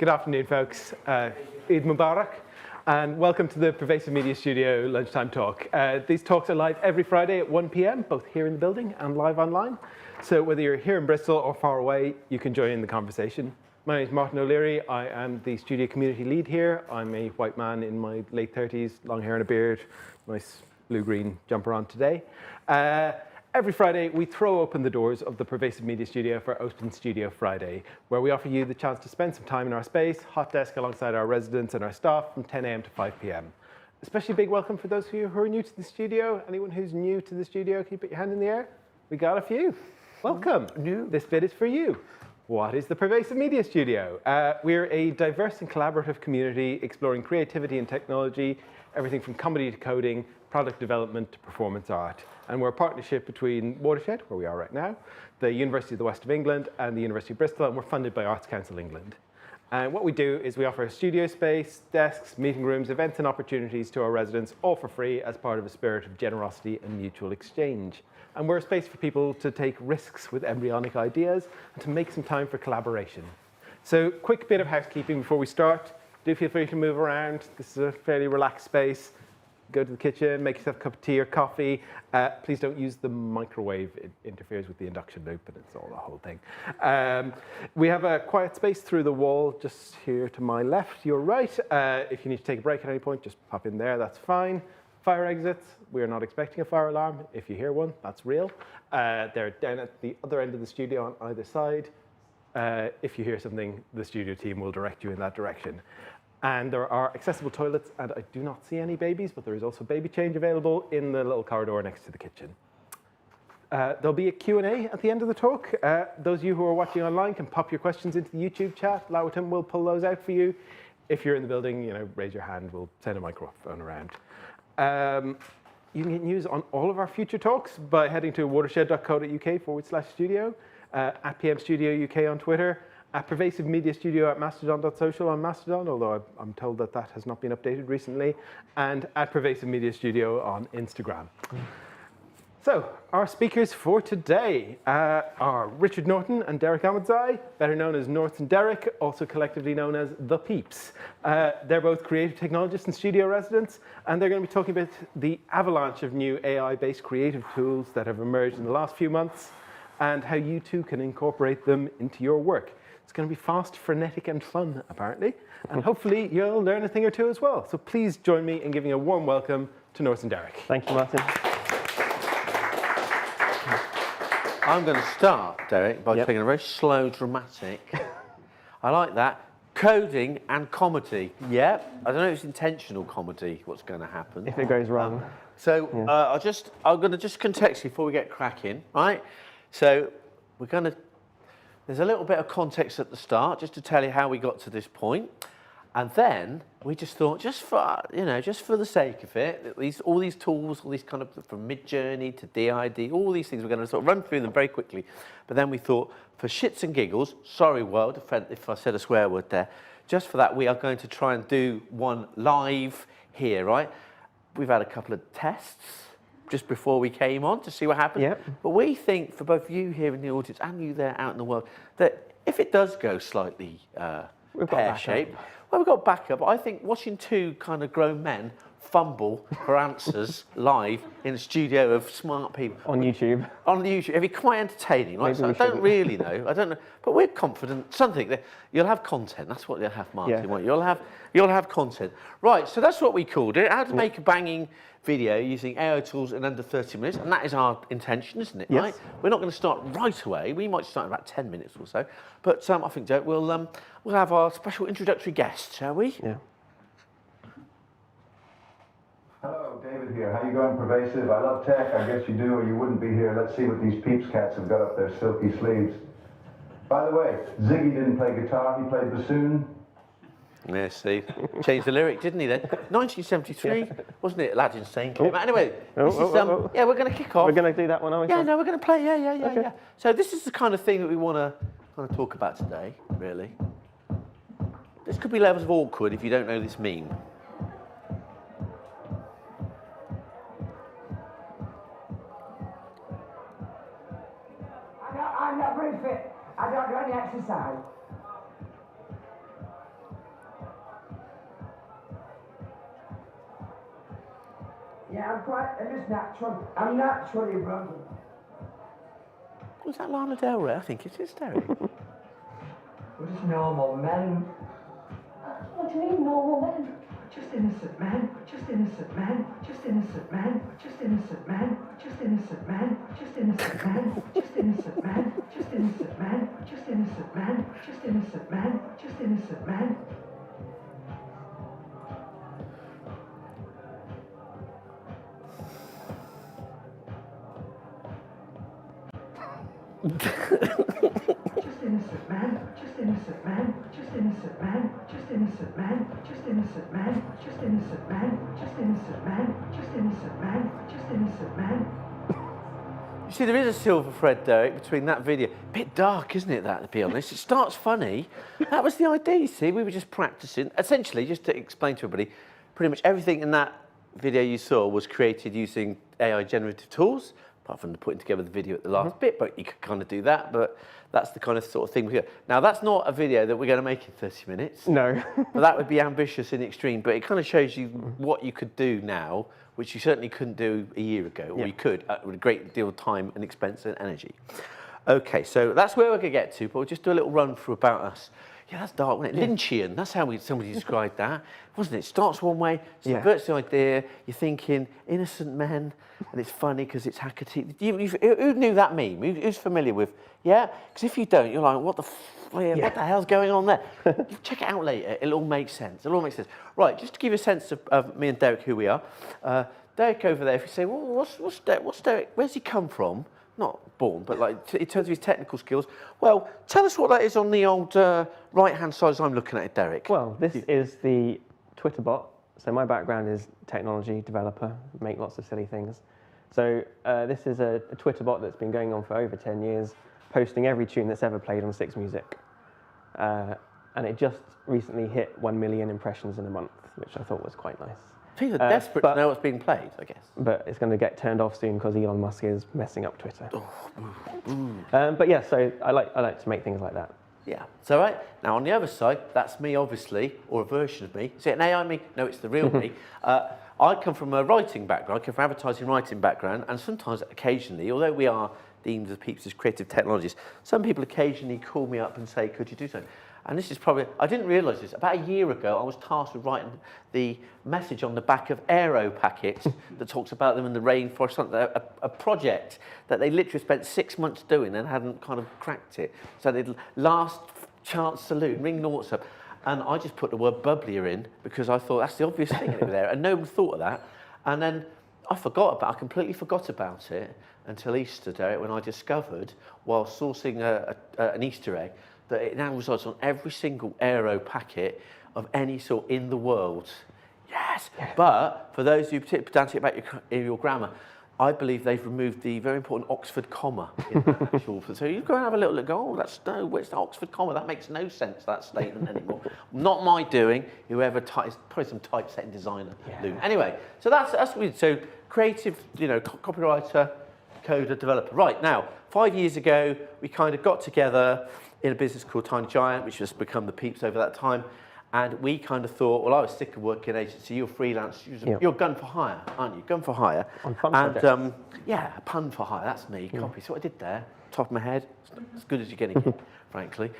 Good afternoon, folks. Eid Mubarak, and welcome to the Pervasive Media Studio lunchtime talk. These talks are live every Friday at 1 p.m, both here in the building and live online. So whether you're here in Bristol or far away, you can join in the conversation. My name is Martin O'Leary. I am the studio community lead here. I'm a white man in my late 30s, long hair and a beard, nice blue-green jumper on today. Every Friday, we throw open the doors of the Pervasive Media Studio for Open Studio Friday, where we offer you the chance to spend some time in our space, hot desk alongside our residents and our staff from 10 a.m. to 5 p.m. Especially big welcome for those of you who are new to the studio. Anyone who's new to the studio, can you put your hand in the air? We got a few. Welcome. This bit is for you. What is the Pervasive Media Studio? We're a diverse and collaborative community exploring creativity and technology, everything from comedy to coding, product development to performance art. And we're a partnership between Watershed, where we are right now, the University of the West of England, and the University of Bristol, and we're funded by Arts Council England. And what we do is we offer studio space, desks, meeting rooms, events, and opportunities to our residents, all for free as part of a spirit of generosity and mutual exchange. And we're a space for people to take risks with embryonic ideas and to make some time for collaboration. So quick bit of housekeeping before we start. Do feel free to move around. This is a fairly relaxed space. Go to the kitchen, make yourself a cup of tea or coffee. Please don't use the microwave. It interferes with the induction loop, and it's all the whole thing. We have a quiet space through the wall just here to my left, your right. If you need to take a break at any point, just pop in there, that's fine. Fire exits, we are not expecting a fire alarm. If you hear one, that's real. They're down at the other end of the studio on either side. If you hear something, the studio team will direct you in that direction. And there are accessible toilets, and I do not see any babies, but there is also baby change available in the little corridor next to the kitchen. There'll be a Q&A at the end of the talk. Those of you who are watching online can pop your questions into the YouTube chat. Lowerton will pull those out for you. If you're in the building, raise your hand. We'll send a microphone around. You can get news on all of our future talks by heading to watershed.co.uk/studio, at PM Studio UK on Twitter, at Pervasive Media Studio at mastodon.social on Mastodon, although I'm told that that has not been updated recently, and at Pervasive Media Studio on Instagram. So, our speakers for today are Richard Norton and Derek Ahmedzai, better known as Norts and Derek, also collectively known as the Peeps. They're both creative technologists and studio residents, and they're going to be talking about the avalanche of new AI-based creative tools that have emerged in the last few months, and how you too can incorporate them into your work. It's going to be fast, frenetic, and fun, apparently. And hopefully, you'll learn a thing or two as well. So please join me in giving a warm welcome to Norts and Derek. Thank you, Martin. I'm going to start, Derek, by taking a very slow, dramatic. I like that. Coding and comedy. Yep. I don't know if it's intentional comedy, what's going to happen. If it goes wrong. I'm going to just contextually, before we get cracking, right? So there's a little bit of context at the start, just to tell you how we got to this point. And then we just thought, just for the sake of it, all these tools, all these kind of, from Midjourney to DID, all these things, we're going to sort of run through them very quickly. But then we thought, for shits and giggles, sorry world, if I said a swear word there, just for that, we are going to try and do one live here, right? We've had a couple of tests just before we came on to see what happened. Yep. But we think, for both you here in the audience and you there out in the world, that if it does go slightly pear-shaped, well, we've got backup. I think watching two kind of grown men fumble for answers live in a studio of smart people. On YouTube. On YouTube. It'd be quite entertaining. Right? So I don't really know. I don't know. But we're confident. Something that you'll have content. That's what you'll have, Martin. Yeah. You'll have content. Right, so that's what we called it. How to make a banging video using AI tools in under 30 minutes. And that is our intention, isn't it? Yes. Right? We're not going to start right away. We might start in about 10 minutes or so. But I think, Derek, we'll have our special introductory guest, shall we? Yeah. Hello, David here. How you going, Pervasive? I love tech. I guess you do, or you wouldn't be here. Let's see what these Peeps cats have got up their silky sleeves. By the way, Ziggy didn't play guitar. He played bassoon. Yeah, see, changed the lyric, didn't he then? 1973, wasn't it? Aladdin Sane came out. Anyway, yeah, we're going to kick off. We're going to do that one, are we? Yeah, no, we're going to play. Yeah. So this is the kind of thing that we want to kind of talk about today, really. This could be levels of awkward if you don't know this meme. I'm not very fit. I don't do any exercise. Yeah, I'm just natural. I'm naturally brother. Was that Lana Del Rey? I think it is, Derek. We're just normal men. What do you mean, normal men? Just innocent men. Just innocent men. Just innocent men. Just innocent men. Just innocent men. Just innocent men. Just innocent men. Just innocent men. Just innocent men. Just innocent men. Just innocent men. Just innocent man, just innocent man, just innocent man, just innocent man, just innocent man, just innocent man, just innocent man, just innocent man, just innocent man. You see, there is a silver thread, Derek, between that video. Bit dark, isn't it, that, to be honest? It starts funny. That was the idea, you see. We were just practicing. Essentially, just to explain to everybody, pretty much everything in that video you saw was created using AI generative tools, apart from the putting together the video at the last bit, but you could kind of do that, but that's the kind of sort of thing we do. Now, that's not a video that we're going to make in 30 minutes. No. But that would be ambitious in the extreme, but it kind of shows you what you could do now, which you certainly couldn't do a year ago, or you could with a great deal of time and expense and energy. Okay, so that's where we're going to get to, but we'll just do a little run through about us. Yeah, that's dark, wasn't it? Lynchian, that's how somebody described that, wasn't it? It starts one way, subverts the idea, you're thinking innocent men, and it's funny because it's Hackerty. Who knew that meme? Who's familiar with? Yeah? Because if you don't, you're like, what the hell's going on there? Check it out later, it'll all make sense. It'll all make sense. Right, just to give you a sense of me and Derek, who we are. Derek over there, if you say, well, what's Derek, where's he come from? Not born, but like in terms of his technical skills. Well, tell us what that is on the old right-hand side as I'm looking at it, Derek. Well, this is the Twitter bot. So my background is technology developer, make lots of silly things. So this is a Twitter bot that's been going on for over 10 years, posting every tune that's ever played on Six Music. And it just recently hit 1 million impressions in a month, which I thought was quite nice. People are desperate to know what's being played, I guess. But it's going to get turned off soon because Elon Musk is messing up Twitter. But yeah, so I like to make things like that. Yeah, so right, now on the other side, that's me obviously, or a version of me. Is it an AI me? No, it's the real me. I come from a writing background, I come from advertising writing background, and sometimes, occasionally, although we are deemed as Peeps as creative technologists, some people occasionally call me up and say, could you do something? And this is probably, I didn't realise this, about a year ago I was tasked with writing the message on the back of aero packets that talks about them in the rainforest, a project that they literally spent 6 months doing and hadn't kind of cracked it. So they'd last chance saloon, ring Norts up, and I just put the word bubblier in because I thought that's the obvious thing over there, and no one thought of that. And then I completely forgot about it until Easter, Derek, when I discovered, while sourcing an Easter egg, that it now resides on every single aero packet of any sort in the world. Yes! But for those who are pedantic about your grammar, I believe they've removed the very important Oxford comma in that actual. So you go and have a little look, go, where's the Oxford comma? That makes no sense, that statement anymore. Not my doing, whoever probably some typesetting designer. Anyway, so that's what we did. So creative, copywriter, coder, developer. Right, now, 5 years ago, we kind of got together in a business called Tiny Giant, which has become the Peeps over that time. And we kind of thought, well, I was sick of working in agency, you're freelance, you're gun for hire, aren't you? Gun for hire. On fun projects. Yeah, a pun for hire, that's me, copy. So what I did there, top of my head, as good as you're getting it, frankly.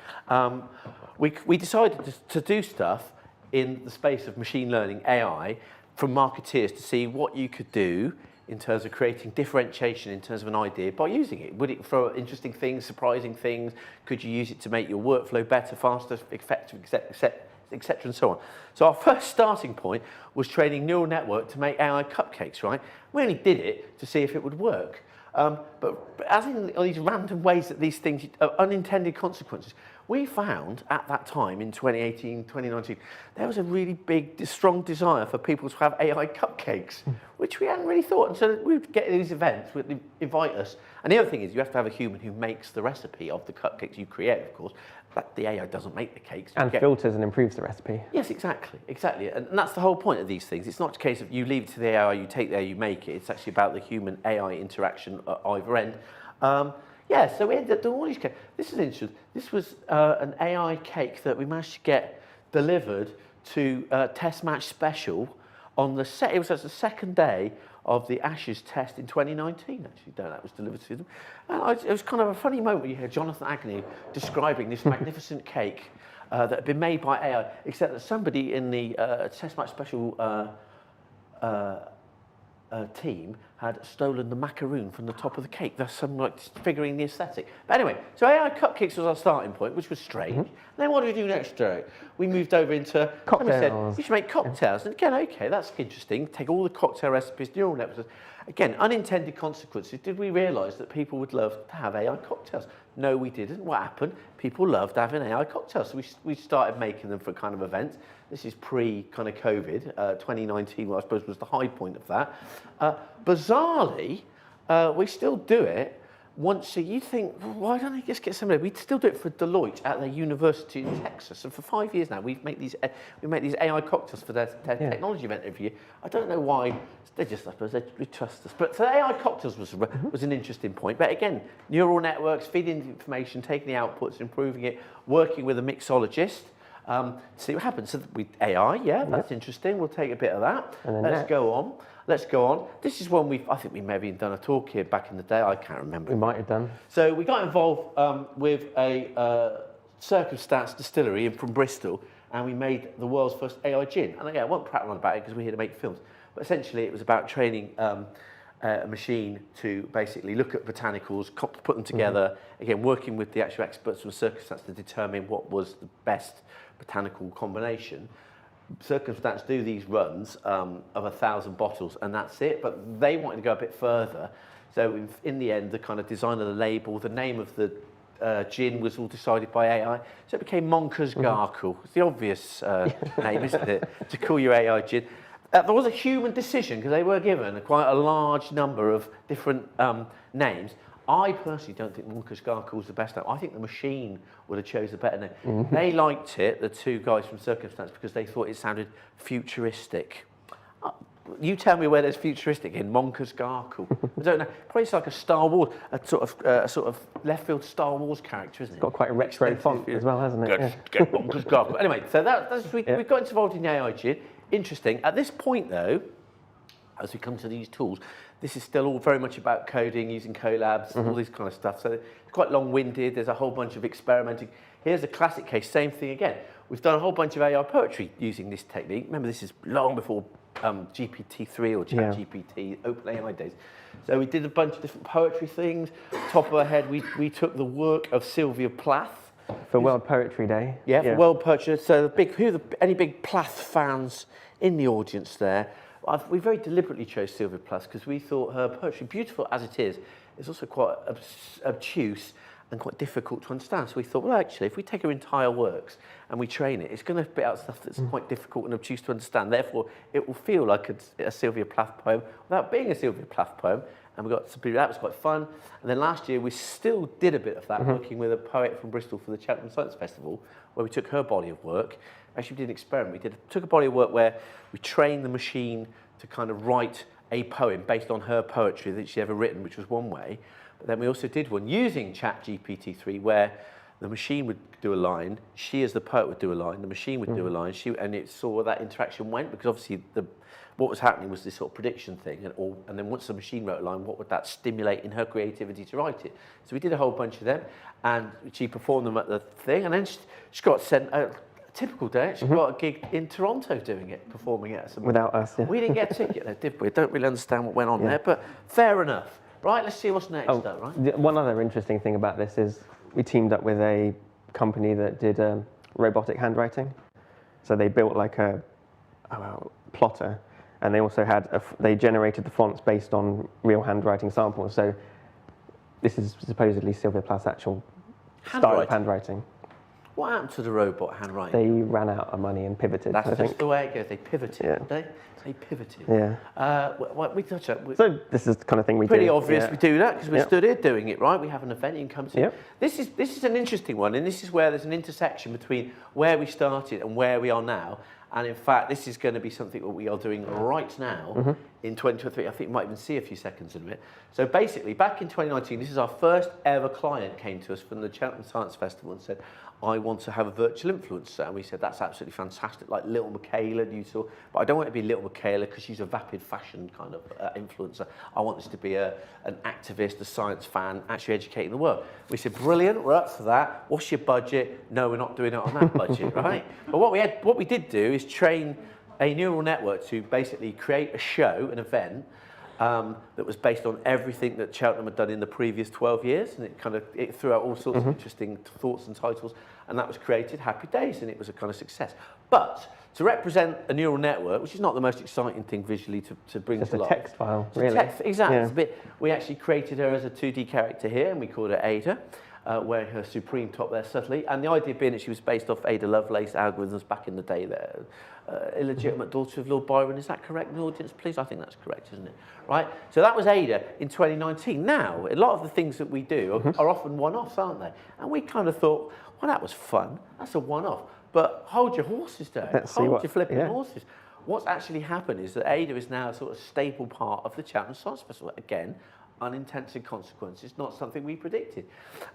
We decided to do stuff in the space of machine learning, AI, from marketeers to see what you could do in terms of creating differentiation in terms of an idea by using it. Would it throw interesting things, surprising things? Could you use it to make your workflow better, faster, effective, etc., and so on? So our first starting point was training neural network to make AI cupcakes, right? We only did it to see if it would work. But as in all these random ways that these things, unintended consequences, we found at that time in 2018, 2019, there was a really big, strong desire for people to have AI cupcakes, which we hadn't really thought. And so we'd get these events, we'd invite us. And the other thing is you have to have a human who makes the recipe of the cupcakes you create, of course. But the AI doesn't make the cakes. And filters and improves the recipe. Yes, exactly. And that's the whole point of these things. It's not a case of you leave it to the AI, you take the AI, you make it. It's actually about the human-AI interaction at either end. So we ended up doing all these cakes. This is interesting. This was an AI cake that we managed to get delivered to Test Match Special on the it was the second day of the Ashes test in 2019, actually, that was delivered to them. And it was kind of a funny moment when you hear Jonathan Agnew describing this magnificent cake that had been made by AI, except that somebody in the Test Match Special team had stolen the macaroon from the top of the cake. That's some like figuring the aesthetic. But anyway, so AI cupcakes was our starting point, which was strange. Then what did we do next, Joe? We moved over into Cocktails. Said, you should make cocktails. And again, okay, that's interesting. Take all the cocktail recipes, neural networks. Again, unintended consequences. Did we realise that people would love to have AI cocktails? No, we didn't. What happened? People loved having AI cocktails. So we started making them for kind of events. This is pre kind of COVID. 2019, well, I suppose, was the high point of that. Bizarrely, we still do it once you think, well, why don't I just get somebody? We still do it for Deloitte at their university in Texas. And for 5 years now, we make these AI cocktails for their technology event every year. I don't know why. They just, I suppose, they trust us. But so the AI cocktails was an interesting point. But again, neural networks, feeding the information, taking the outputs, improving it, working with a mixologist. See what happens. So with AI, that's interesting. We'll take a bit of that. Let's go on. Let's go on. This is one I think we may have even done a talk here back in the day. I can't remember. We might have done. So we got involved with a circumstance distillery from Bristol, and we made the world's first AI gin. And I won't prattle on about it because we're here to make films. But essentially, it was about training a machine to basically look at botanicals, put them together, again, working with the actual experts from Circumstance to determine what was the best botanical combination. Circumstance do these runs of 1,000 bottles, and that's it. But they wanted to go a bit further. So in the end, the kind of design of the label, the name of the gin was all decided by AI. So it became Monker's Gargle. It's the obvious name, isn't it, to call your AI gin. There was a human decision because they were given quite a large number of different names. I personally don't think Monker's Gargle was the best name. I think the machine would have chose a better name. They liked it, the two guys from Circumstance, because they thought it sounded futuristic. You tell me where there's futuristic in Monker's Gargle. I don't know. Probably it's like a Star Wars, a sort of left field Star Wars character, isn't it? It's got quite a retro font as well, hasn't it? Get Monker's Gargle. Anyway, so we got involved in the AI gin. Interesting. At this point, though, as we come to these tools, this is still all very much about coding, using Colabs, all this kind of stuff. So it's quite long-winded. There's a whole bunch of experimenting. Here's a classic case, same thing again. We've done a whole bunch of AI poetry using this technique. Remember, this is long before GPT-3 or ChatGPT, OpenAI days. So we did a bunch of different poetry things. Top of our head, we took the work of Sylvia Plath. For World Poetry Day. Yeah, for World Poetry. So any big Plath fans in the audience there? We very deliberately chose Sylvia Plath because we thought her poetry, beautiful as it is also quite obtuse and quite difficult to understand. So we thought, well, actually, if we take her entire works and we train it, it's going to spit out stuff that's quite difficult and obtuse to understand. Therefore, it will feel like a Sylvia Plath poem without being a Sylvia Plath poem. And that was quite fun. And then last year, we still did a bit of that, working with a poet from Bristol for the Cheltenham Science Festival, where we took her body of work. Actually, we did an experiment. Took a body of work where we trained the machine to kind of write a poem based on her poetry that she'd ever written, which was one way. But then we also did one using ChatGPT-3 where the machine would do a line, she as the poet would do a line, the machine would do a line, and it saw where that interaction went, because obviously what was happening was this sort of prediction thing, and then once the machine wrote a line, what would that stimulate in her creativity to write it? So we did a whole bunch of them, and she performed them at the thing, and then she got sent a typical day. She got a gig in Toronto doing it, performing it. Without us, yeah. We didn't get a ticket there, did we? Don't really understand what went on there, but fair enough. Right, let's see what's next, though, right? One other interesting thing about this is we teamed up with a company that did robotic handwriting. So they built like a plotter, and they also had they generated the fonts based on real handwriting samples. So this is supposedly Sylvia Plath's actual style of handwriting. What happened to the robot handwriting? They ran out of money and pivoted. That's I just think. the way it goes. They pivoted, Yeah. didn't they? They pivoted. Yeah. We touch up. So this is the kind of thing we do. Pretty obvious Yeah. we do that because we're Yep. stood here doing it, right? We have an event, income. Yep. This is an interesting one, and this is where there's an intersection between where we started and where we are now. And in fact, this is going to be something that we are doing right now in 2023. I think you might even see a few seconds in it. So basically, back in 2019, this is our first ever client came to us from the Cheltenham Science Festival and said, I want to have a virtual influencer. And we said, that's absolutely fantastic, like Little Michaela, you saw. But I don't want it to be Little Michaela because she's a vapid fashion kind of influencer. I want this to be an activist, a science fan, actually educating the world. We said, brilliant, we're up for that. What's your budget? No, we're not doing it on that budget, right? But what we did do is train a neural network to basically create a show, an event, that was based on everything that Cheltenham had done in the previous 12 years, and it threw out all sorts of interesting thoughts and titles, and that was created, happy days, and it was a kind of success. But to represent a neural network, which is not the most exciting thing visually to bring Just to a life. text file, It's a really. text, exactly. Yeah. It's a bit, we actually created her as a 2D character here, and we called her Ada. Wearing her supreme top there subtly, and the idea being that she was based off Ada Lovelace algorithms back in the day there. Illegitimate daughter of Lord Byron, is that correct in the audience, please? I think that's correct, isn't it? Right, so that was Ada in 2019. Now, a lot of the things that we do are often one-offs, aren't they? And we kind of thought, well, that was fun, that's a one-off. But hold your horses down, hold your flipping horses. What's actually happened is that Ada is now a sort of staple part of the Cheltenham Science Festival. Again, unintended consequences, not something we predicted.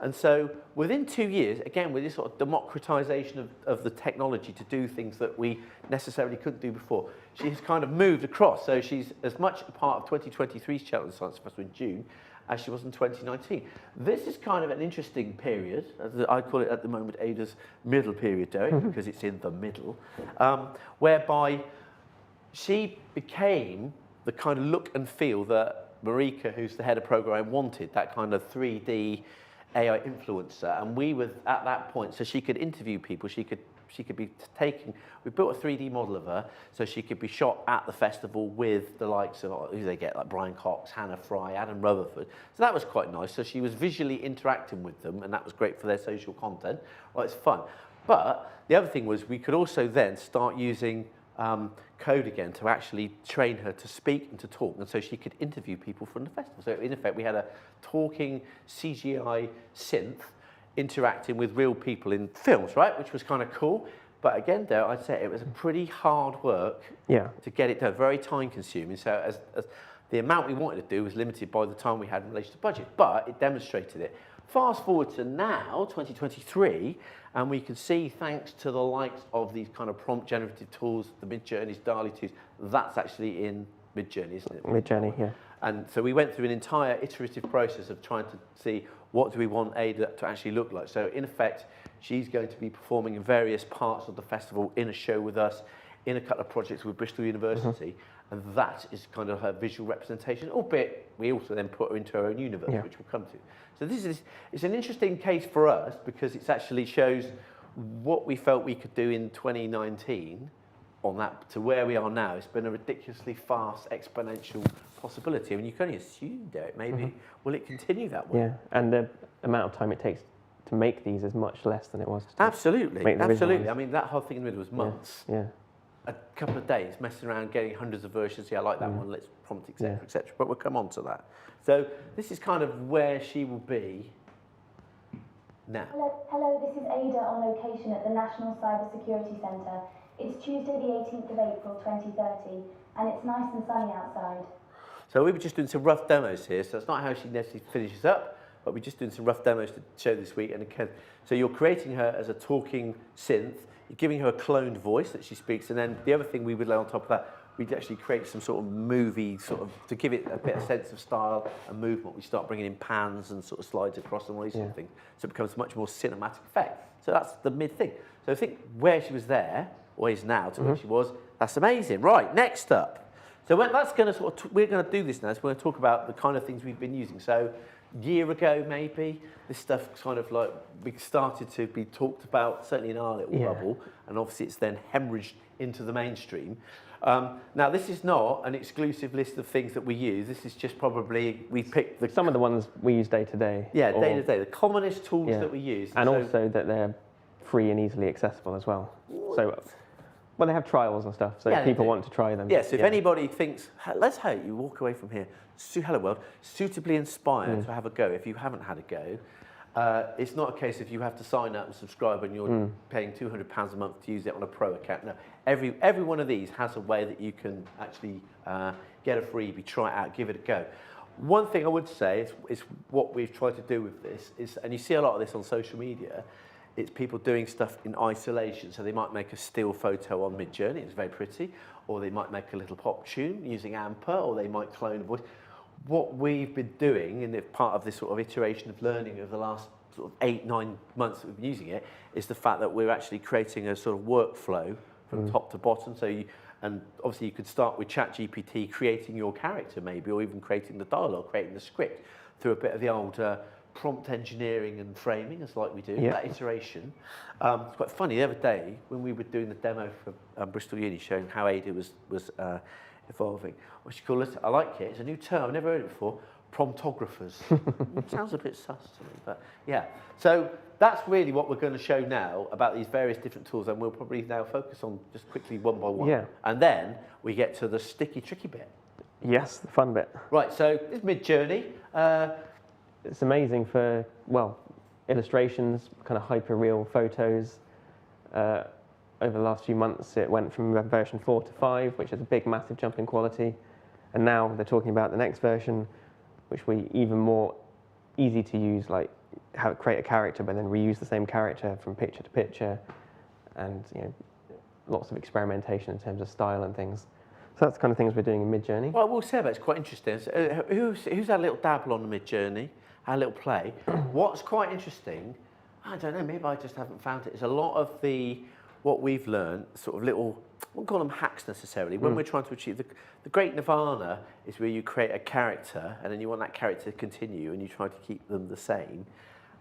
And so within 2 years, again, with this sort of democratization of the technology to do things that we necessarily couldn't do before, she has kind of moved across. So she's as much a part of 2023's Cheltenham Science Festival in June as she was in 2019. This is kind of an interesting period. I call it at the moment Ada's middle period, Derek, because it's in the middle, whereby she became the kind of look and feel that Marika, who's the head of program, wanted, that kind of 3D AI influencer, and we were at that point, so she could interview people, she could be taking, we built a 3D model of her, so she could be shot at the festival with the likes of, who they get, like Brian Cox, Hannah Fry, Adam Rutherford, so that was quite nice, so she was visually interacting with them, and that was great for their social content, well, it's fun. But the other thing was we could also then start using code again to actually train her to speak and to talk, and so she could interview people from the festival. So in effect, we had a talking CGI synth interacting with real people in films, right? Which was kind of cool. But again, though, I'd say it was a pretty hard work to get it done, very time consuming. So as the amount we wanted to do was limited by the time we had in relation to budget, but it demonstrated it. Fast forward to now, 2023, and we can see, thanks to the likes of these kind of prompt generative tools, the Midjourney's, DALL-E 2s, that's actually in Midjourney, isn't it? Midjourney, yeah. And so we went through an entire iterative process of trying to see what do we want Ada to actually look like. So in effect, she's going to be performing in various parts of the festival in a show with us, in a couple of projects with Bristol University, and that is kind of her visual representation, albeit we also then put her into her own universe, which we'll come to. So this is, it's an interesting case for us because it actually shows what we felt we could do in 2019 on that to where we are now. It's been a ridiculously fast, exponential possibility. I mean, you can only assume, Derek, maybe, will it continue that way? Yeah, and the amount of time it takes to make these is much less than it was to Absolutely, make the absolutely. visuals. I mean, that whole thing in the middle was months. Yeah. A couple of days messing around, getting hundreds of versions. Yeah, I like that one. Let's prompt, etc., etc. But we'll come on to that. So this is kind of where she will be now. Hello, this is Ada on location at the National Cyber Security Centre. It's Tuesday the 18th of April 2030 and it's nice and sunny outside. So we were just doing some rough demos here, so it's not how she necessarily finishes up, but we're just doing some rough demos to show this week. And again, so you're creating her as a talking synth, you're giving her a cloned voice that she speaks, and then the other thing we would lay on top of that, we'd actually create some sort of movie, to give it a bit of sense of style and movement. We start bringing in pans and sort of slides across and all these sort of things, so it becomes a much more cinematic effect. So that's the mid thing. So I think where she was there, or is now, to where she was, that's amazing. Right, next up. So that's going to we're going to do this now. So we're going to talk about the kind of things we've been using. So a year ago, maybe, this stuff kind of like we started to be talked about, certainly in our little bubble, and obviously it's then hemorrhaged into the mainstream. Now, this is not an exclusive list of things that we use. This is just probably, we picked some of the ones we use day to day. Yeah, day to day, the commonest tools that we use. And also that they're free and easily accessible as well. So, well, they have trials and stuff, so if people want to try them. Yes, if anybody thinks, let's hope you walk away from here, hello world, suitably inspired to have a go if you haven't had a go. It's not a case of you have to sign up and subscribe and you're paying £200 a month to use it on a pro account. No, every one of these has a way that you can actually get a freebie, try it out, give it a go. One thing I would say is what we've tried to do with this is, and you see a lot of this on social media, it's people doing stuff in isolation. So they might make a still photo on Midjourney, it's very pretty, or they might make a little pop tune using Amper, or they might clone a voice. What we've been doing, and part of this sort of iteration of learning over the last sort of 8-9 months of using it, is the fact that we're actually creating a sort of workflow from top to bottom. So and obviously you could start with ChatGPT creating your character maybe, or even creating the dialogue, creating the script through a bit of the old prompt engineering and framing, as like we do, that iteration. It's quite funny, the other day when we were doing the demo for Bristol Uni showing how Ada was evolving, what she called it, I like it, it's a new term, I've never heard it before, promptographers. Sounds a bit sus to me, but yeah. So that's really what we're going to show now about these various different tools, and we'll probably now focus on just quickly one by one. Yeah. And then we get to the sticky, tricky bit. Yes, the fun bit. Right, so this is Midjourney. It's amazing for, well, illustrations, kind of hyper-real photos. Over the last few months, it went from version 4 to 5, which is a big, massive jump in quality. And now they're talking about the next version, which will be even more easy to use, like how to create a character, but then reuse the same character from picture to picture, and lots of experimentation in terms of style and things. So that's the kind of things we're doing in Midjourney. Well, we'll say that it's quite interesting. So, who's had a little dabble on the Midjourney, had a little play? What's quite interesting, I don't know, maybe I just haven't found it, is a lot of what we've learned, sort of little, I wouldn't call them hacks necessarily, when we're trying to achieve the great nirvana is where you create a character and then you want that character to continue and you try to keep them the same.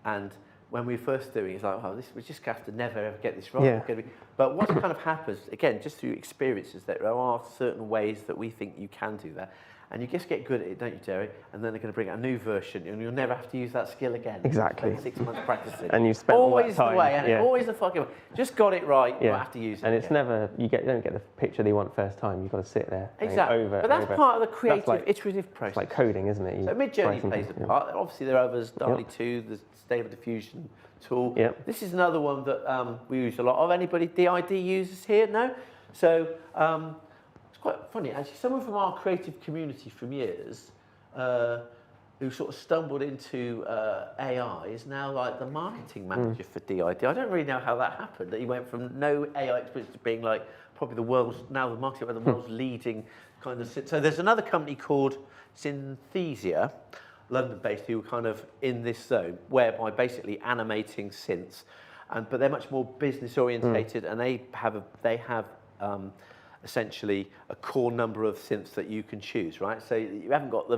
And when we first doing it, it's like, oh, we just have to never ever get this right. Yeah. But what kind of happens, again, just through experiences, that there are certain ways that we think you can do that. And you just get good at it, don't you, Jerry? And then they're going to bring out a new version, and you'll never have to use that skill again. Exactly. Spend 6 months practicing. And you spend all that always time. the way, and always the fucking way. Just got it right. You won't have to use it. And it's again. never you don't get the picture that you want first time. You've got to sit there. Exactly. Over, but that's over. part of the creative, like, iterative process. It's like coding, isn't it? So Midjourney plays a part. Obviously, there are others. DALL-E 2, the Stable Diffusion tool. Yep. This is another one that we use a lot of. Anybody DID users here? No. So. It's quite funny, actually. Someone from our creative community from years who sort of stumbled into AI is now like the marketing manager for DID. I don't really know how that happened, that he went from no AI experience to being like probably the world's, now the marketing, the world's leading kind of. So there's another company called Synthesia, London-based, who are kind of in this zone, whereby basically animating synths, but they're much more business orientated, and they have essentially a core number of synths that you can choose, right? So you haven't got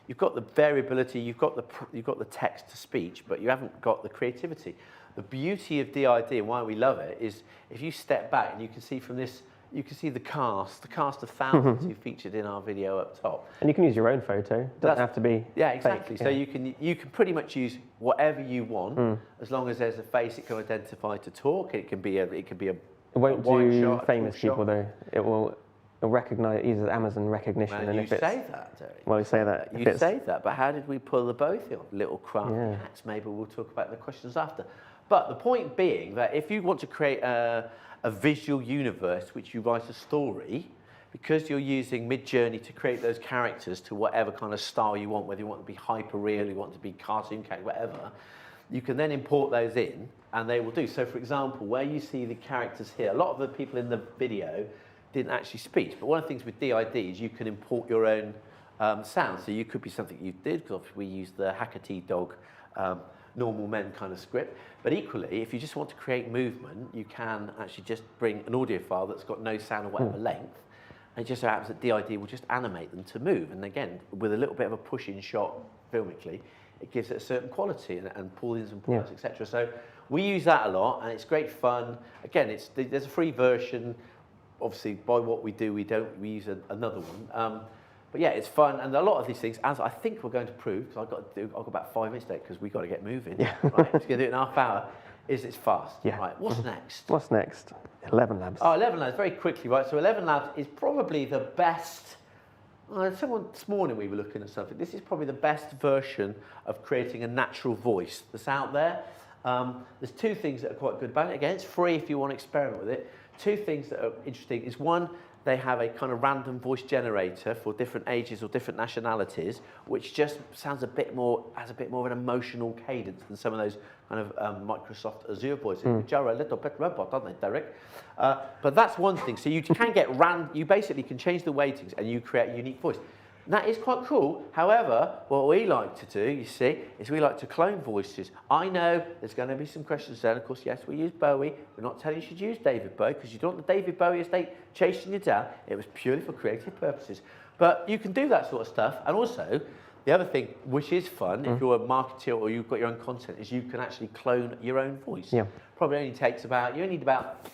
you've got the variability, you've got the text to speech, but you haven't got the creativity. The beauty of DID and why we love it is if you step back and you can see from this, you can see the cast of thousands who featured in our video up top. And you can use your own photo. It doesn't have to be exactly. fake. So you can pretty much use whatever you want as long as there's a face it can identify to talk. It can be a It won't do shot, famous shot. people though. It'll recognize, it uses Amazon recognition. Man, and you if it's, say that, Derek. well, you say that. You say that, but how did we pull the both in? Little crafty hats. Maybe we'll talk about the questions after. But the point being that if you want to create a visual universe which you write a story, because you're using Midjourney to create those characters to whatever kind of style you want, whether you want to be hyper real, you want to be cartoon character, whatever, you can then import those in and they will do. So for example, where you see the characters here, a lot of the people in the video didn't actually speak, but one of the things with DID is you can import your own sound. So you could be something you did, because obviously we use the Hackety dog normal men kind of script. But equally, if you just want to create movement, you can actually just bring an audio file that's got no sound or whatever length, and it just so happens that DID will just animate them to move. And again, with a little bit of a push-in shot filmically, it gives it a certain quality and pull-ins and pull-outs, etc. So we use that a lot, and it's great fun. Again, there's a free version. Obviously, by what we do, we use another one. But yeah, it's fun, and a lot of these things, as I think we're going to prove, because I've got about 5 minutes left, because we've got to get moving. Yeah. Right, it's going to do it in half hour. It's fast. Yeah. Right. What's next? What's next? 11 Labs. Oh, 11 Labs. Very quickly, right? So 11 Labs is probably the best Someone this morning we were looking at something. This is probably the best version of creating a natural voice that's out there. There's two things that are quite good about it. Again, it's free if you want to experiment with it. Two things that are interesting is one, they have a kind of random voice generator for different ages or different nationalities, which just sounds a bit more, has a bit more of an emotional cadence than some of those kind of Microsoft Azure voices, which are a little bit robot, aren't they, Derek? But that's one thing. So you can get you basically can change the weightings and you create a unique voice. And that is quite cool. However, what we like to do, you see, is we like to clone voices. I know there's going to be some questions there. Of course, yes, we use Bowie. We're not telling you should use David Bowie because you don't want the David Bowie estate chasing you down. It was purely for creative purposes. But you can do that sort of stuff. And also, the other thing, which is fun, if you're a marketer or you've got your own content, is you can actually clone your own voice. Yeah. Probably only takes about, you only need about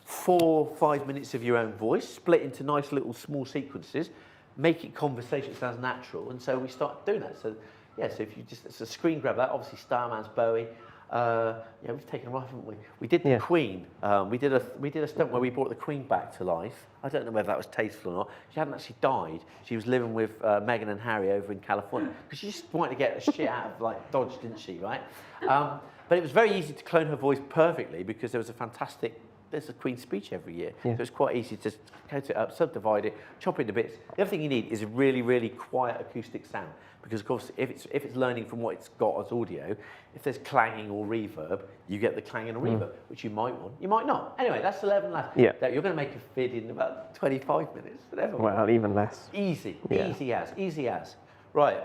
4 or 5 minutes of your own voice, split into nice little small sequences. Make it conversation, it sounds natural, and so we start doing that. So, yeah, so if you just, it's a screen grab that, obviously Starman's Bowie. Yeah, we've taken them off, haven't we? We did the Queen. We did a stunt where we brought the Queen back to life. I don't know whether that was tasteful or not. She hadn't actually died. She was living with Meghan and Harry over in California because she just wanted to get the shit out of like Dodge, didn't she? Right? But it was very easy to clone her voice perfectly because there was a fantastic. There's a Queen's speech every year, so it's quite easy to cut it up, subdivide it, chop it into bits. The other thing you need is a really, really quiet acoustic sound, because of course, if it's learning from what it's got as audio, if there's clanging or reverb, you get the clanging or reverb, which you might want, you might not. Anyway, that's 11 last. Yeah. You're going to make a vid in about 25 minutes, whatever. Well, even less. Easy, easy as. Right.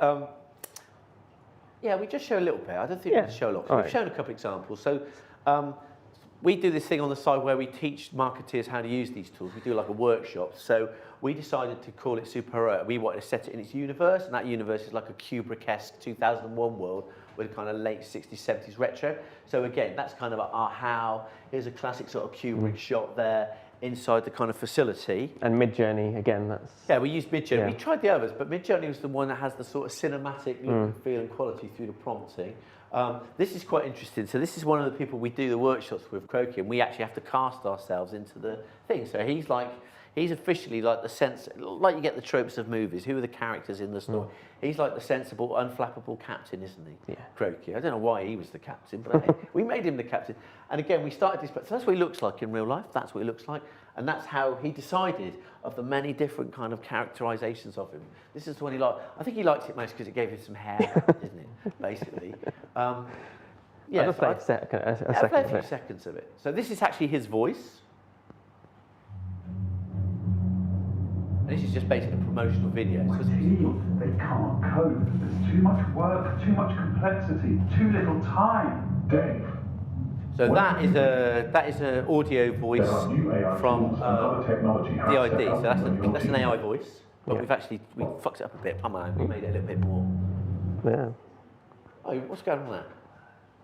Yeah, we just show a little bit. I don't think we can show a lot. So we've shown a couple of examples. So. We do this thing on the side where we teach marketeers how to use these tools. We do like a workshop. So we decided to call it Super. We wanted to set it in its universe, and that universe is like a Kubrick-esque 2001 world with a kind of late 60s, 70s retro. So again, that's kind of our how. Here's a classic sort of Kubrick shot there inside the kind of facility. And Midjourney, again, that's... Yeah, we used Midjourney. We tried the others, but Midjourney was the one that has the sort of cinematic look and feel and quality through the prompting. This is quite interesting. So this is one of the people we do the workshops with, Croaky, and we actually have to cast ourselves into the thing. So he's officially like the sense, like you get the tropes of movies. Who are the characters in the story? He's like the sensible, unflappable captain, isn't he? Yeah. Croaky. I don't know why he was the captain, but hey, we made him the captain. And again, we started this, so that's what he looks like in real life. That's what he looks like. And that's how he decided of the many different kind of characterizations of him. This is the one he liked. I think he liked it most because it gave him some hair, didn't it? Basically. Yeah, I'll just play a play a few seconds of it. So this is actually his voice. And this is just basically a promotional video. My team, they can't cope. There's too much work, too much complexity, too little time. Dave. So that is an audio voice from the ID. So that's an AI voice, but we fucked it up a bit. Come on, we made it a little bit more. Yeah. Oh, what's going on there?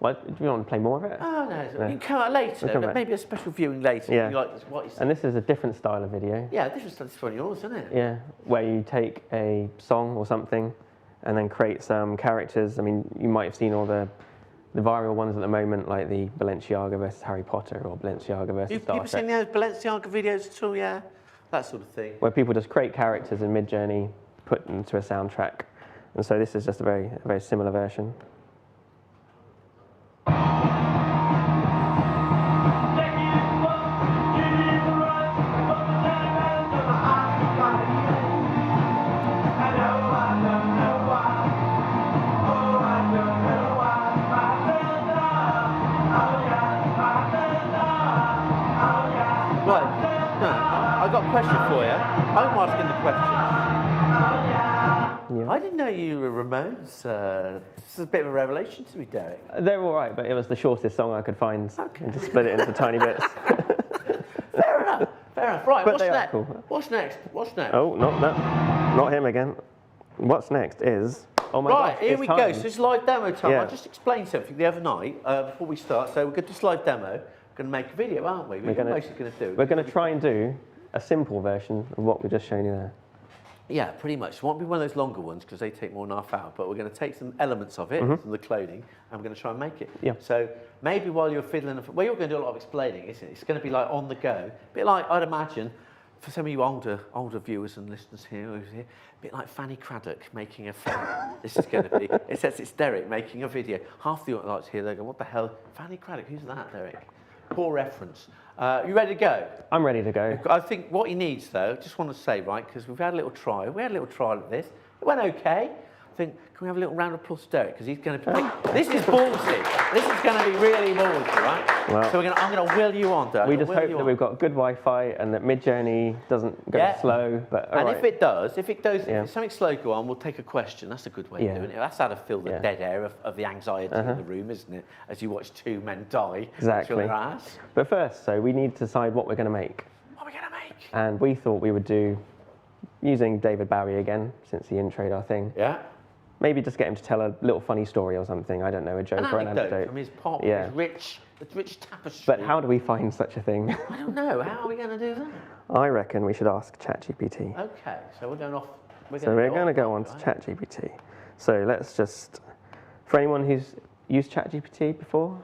What, do you want to play more of it? Oh no, you can come out later. But maybe a special viewing later. Yeah. You like what you see. And this is a different style of video. Yeah, different style. It's from yours, isn't it? Yeah, where you take a song or something, and then create some characters. I mean, you might have seen all the viral ones at the moment, like the Balenciaga versus Harry Potter or Balenciaga versus Star Trek. You've seen those Balenciaga videos at all, yeah? That sort of thing. Where people just create characters in Midjourney, put them to a soundtrack. And so this is just a very similar version. I've got a question for you. I'm asking the questions. Yeah. I didn't know you were Ramones. This is a bit of a revelation to me, Derek. They're all right, but it was the shortest song I could find. Okay. And just split it into tiny bits. Fair enough. Right, but what's next? Cool. What's next? Oh, not him again. What's next is... Oh my right, gosh, here we go. So it's live demo time. Yeah. I just explained something the other night before we start. So we're going to do live demo. We're going to make a video, aren't we? We're basically going to do. We're going to try and do a simple version of what we just shown you there. Yeah, pretty much. It won't be one of those longer ones because they take more than half hour, but we're going to take some elements of it, from the clothing, and we're going to try and make it. Yeah. So maybe while you're fiddling, well, you're going to do a lot of explaining, isn't it? It's going to be like on the go. A bit like, I'd imagine, for some of you older viewers and listeners here, a bit like Fanny Craddock making a film. This is going to be, it says it's Derek making a video. Half the audience here, they go, what the hell? Fanny Craddock, who's that, Derek? Poor reference. You ready to go? I'm ready to go. I think what he needs, though, just want to say, right, because we've had a little trial. We had a little trial at this. It went okay. I think, can we have a little round of applause to Derek? Because he's going to this is ballsy. This is going to be really ballsy, right? Well, so I'm going to will you on, Derek. We just hope that we've got good Wi-Fi and that Midjourney doesn't go slow. But and right. if it does, if something slow go on, we'll take a question. That's a good way of doing it. That's how to fill the dead air of the anxiety in the room, isn't it? As you watch two men die. Exactly. But first, so we need to decide what we're going to make. What are we going to make? And we thought we would do, using David Bowie again, since he introed our thing. Yeah. Maybe just get him to tell a little funny story or something. I don't know, a joke or an anecdote. From his pop, his rich tapestry. But how do we find such a thing? I don't know. How are we going to do that? I reckon we should ask ChatGPT. Okay, so we're going off. We're going to go on to ChatGPT. So let's just, for anyone who's used ChatGPT before,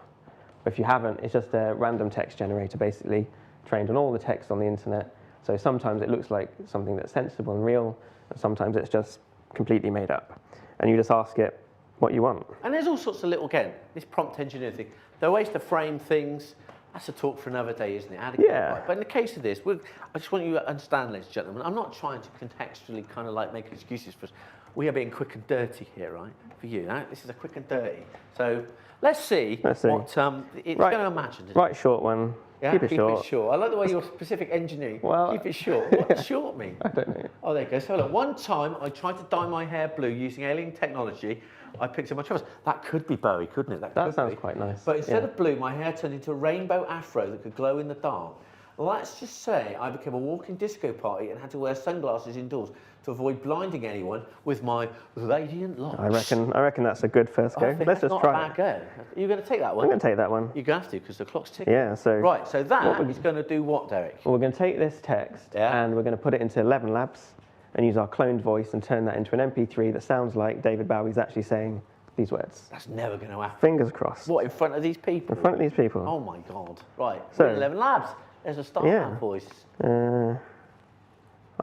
if you haven't, it's just a random text generator, basically trained on all the text on the internet. So sometimes it looks like something that's sensible and real, and sometimes it's just completely made up. And you just ask it what you want. And there's all sorts of little, again, this prompt engineering thing. There are ways to frame things. That's a talk for another day, isn't it? How to get it right. But in the case of this, I just want you to understand, ladies and gentlemen, I'm not trying to contextually kind of like make excuses for us. We are being quick and dirty here, right? For you, right? This is a quick and dirty. So let's see what it's going to imagine. Right, short one. Yeah, keep it short. I like the way you're specific engineering. Well, keep it short. What does short mean? I don't know. Oh, there you go. So look, one time I tried to dye my hair blue using alien technology. I picked up my choice. That could be Bowie, couldn't it? That sounds quite nice. But instead of blue, my hair turned into a rainbow afro that could glow in the dark. Let's just say I became a walking disco party and had to wear sunglasses indoors to avoid blinding anyone with my radiant locks. I reckon that's a good first go. Let's just try it. Go. Are you going to take that one? I'm going to take that one. You're going to have to because the clock's ticking. Yeah, so... Right, so that is going to do what, Derek? Well, we're going to take this text and we're going to put it into 11 Labs and use our cloned voice and turn that into an MP3 that sounds like David Bowie's actually saying these words. That's never going to happen. Fingers crossed. What, in front of these people? In front of these people. Oh my God. Right, so 11 Labs. There's a start now, boys.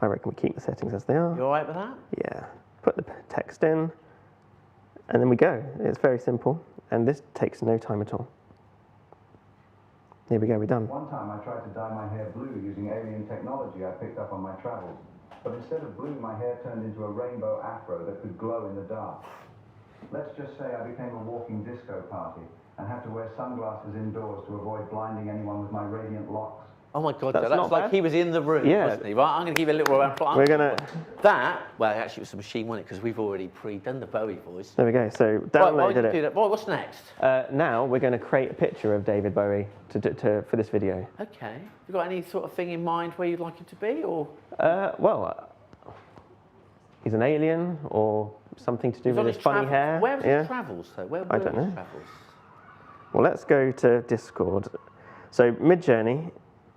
I reckon we keep the settings as they are. You all right with that? Yeah. Put the text in, and then we go. It's very simple, and this takes no time at all. Here we go, we're done. One time I tried to dye my hair blue using alien technology I picked up on my travels. But instead of blue, my hair turned into a rainbow afro that could glow in the dark. Let's just say I became a walking disco party and had to wear sunglasses indoors to avoid blinding anyone with my radiant locks. Oh my God, that's like he was in the room, wasn't he? Right, I'm going to give you a little round of applause. We're going to... Well, actually it was the machine, wasn't it? Because we've already pre-done the Bowie voice. There we go, so downloaded it. What's next? Now we're going to create a picture of David Bowie for this video. Okay. You got any sort of thing in mind where you'd like him to be, or? Well, he's an alien, or something to do with his funny hair. Where was his travels, though? Where I don't know. Travels? Well, let's go to Discord. So Midjourney,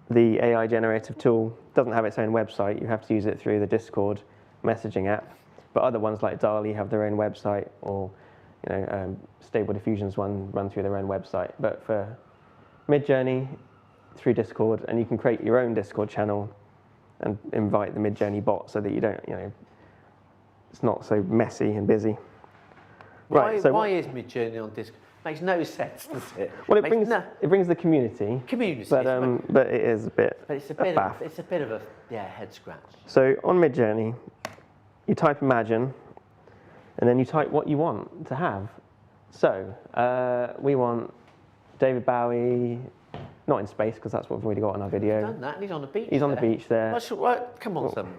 the AI generative tool, doesn't have its own website. You have to use it through the Discord messaging app. But other ones like DALL-E have their own website, or Stable Diffusion's one run through their own website. But for Midjourney, through Discord, and you can create your own Discord channel and invite the Midjourney bot so that you don't, it's not so messy and busy. Why is Midjourney on Discord? Makes no sense, does it? Well, it brings the community. But it is a bit. But it's a bit of a head scratch. So on Midjourney, you type imagine, and then you type what you want to have. So we want David Bowie, not in space because that's what we've already got in our video. He's done that, and he's on the beach. He's on the beach there. Come on, son.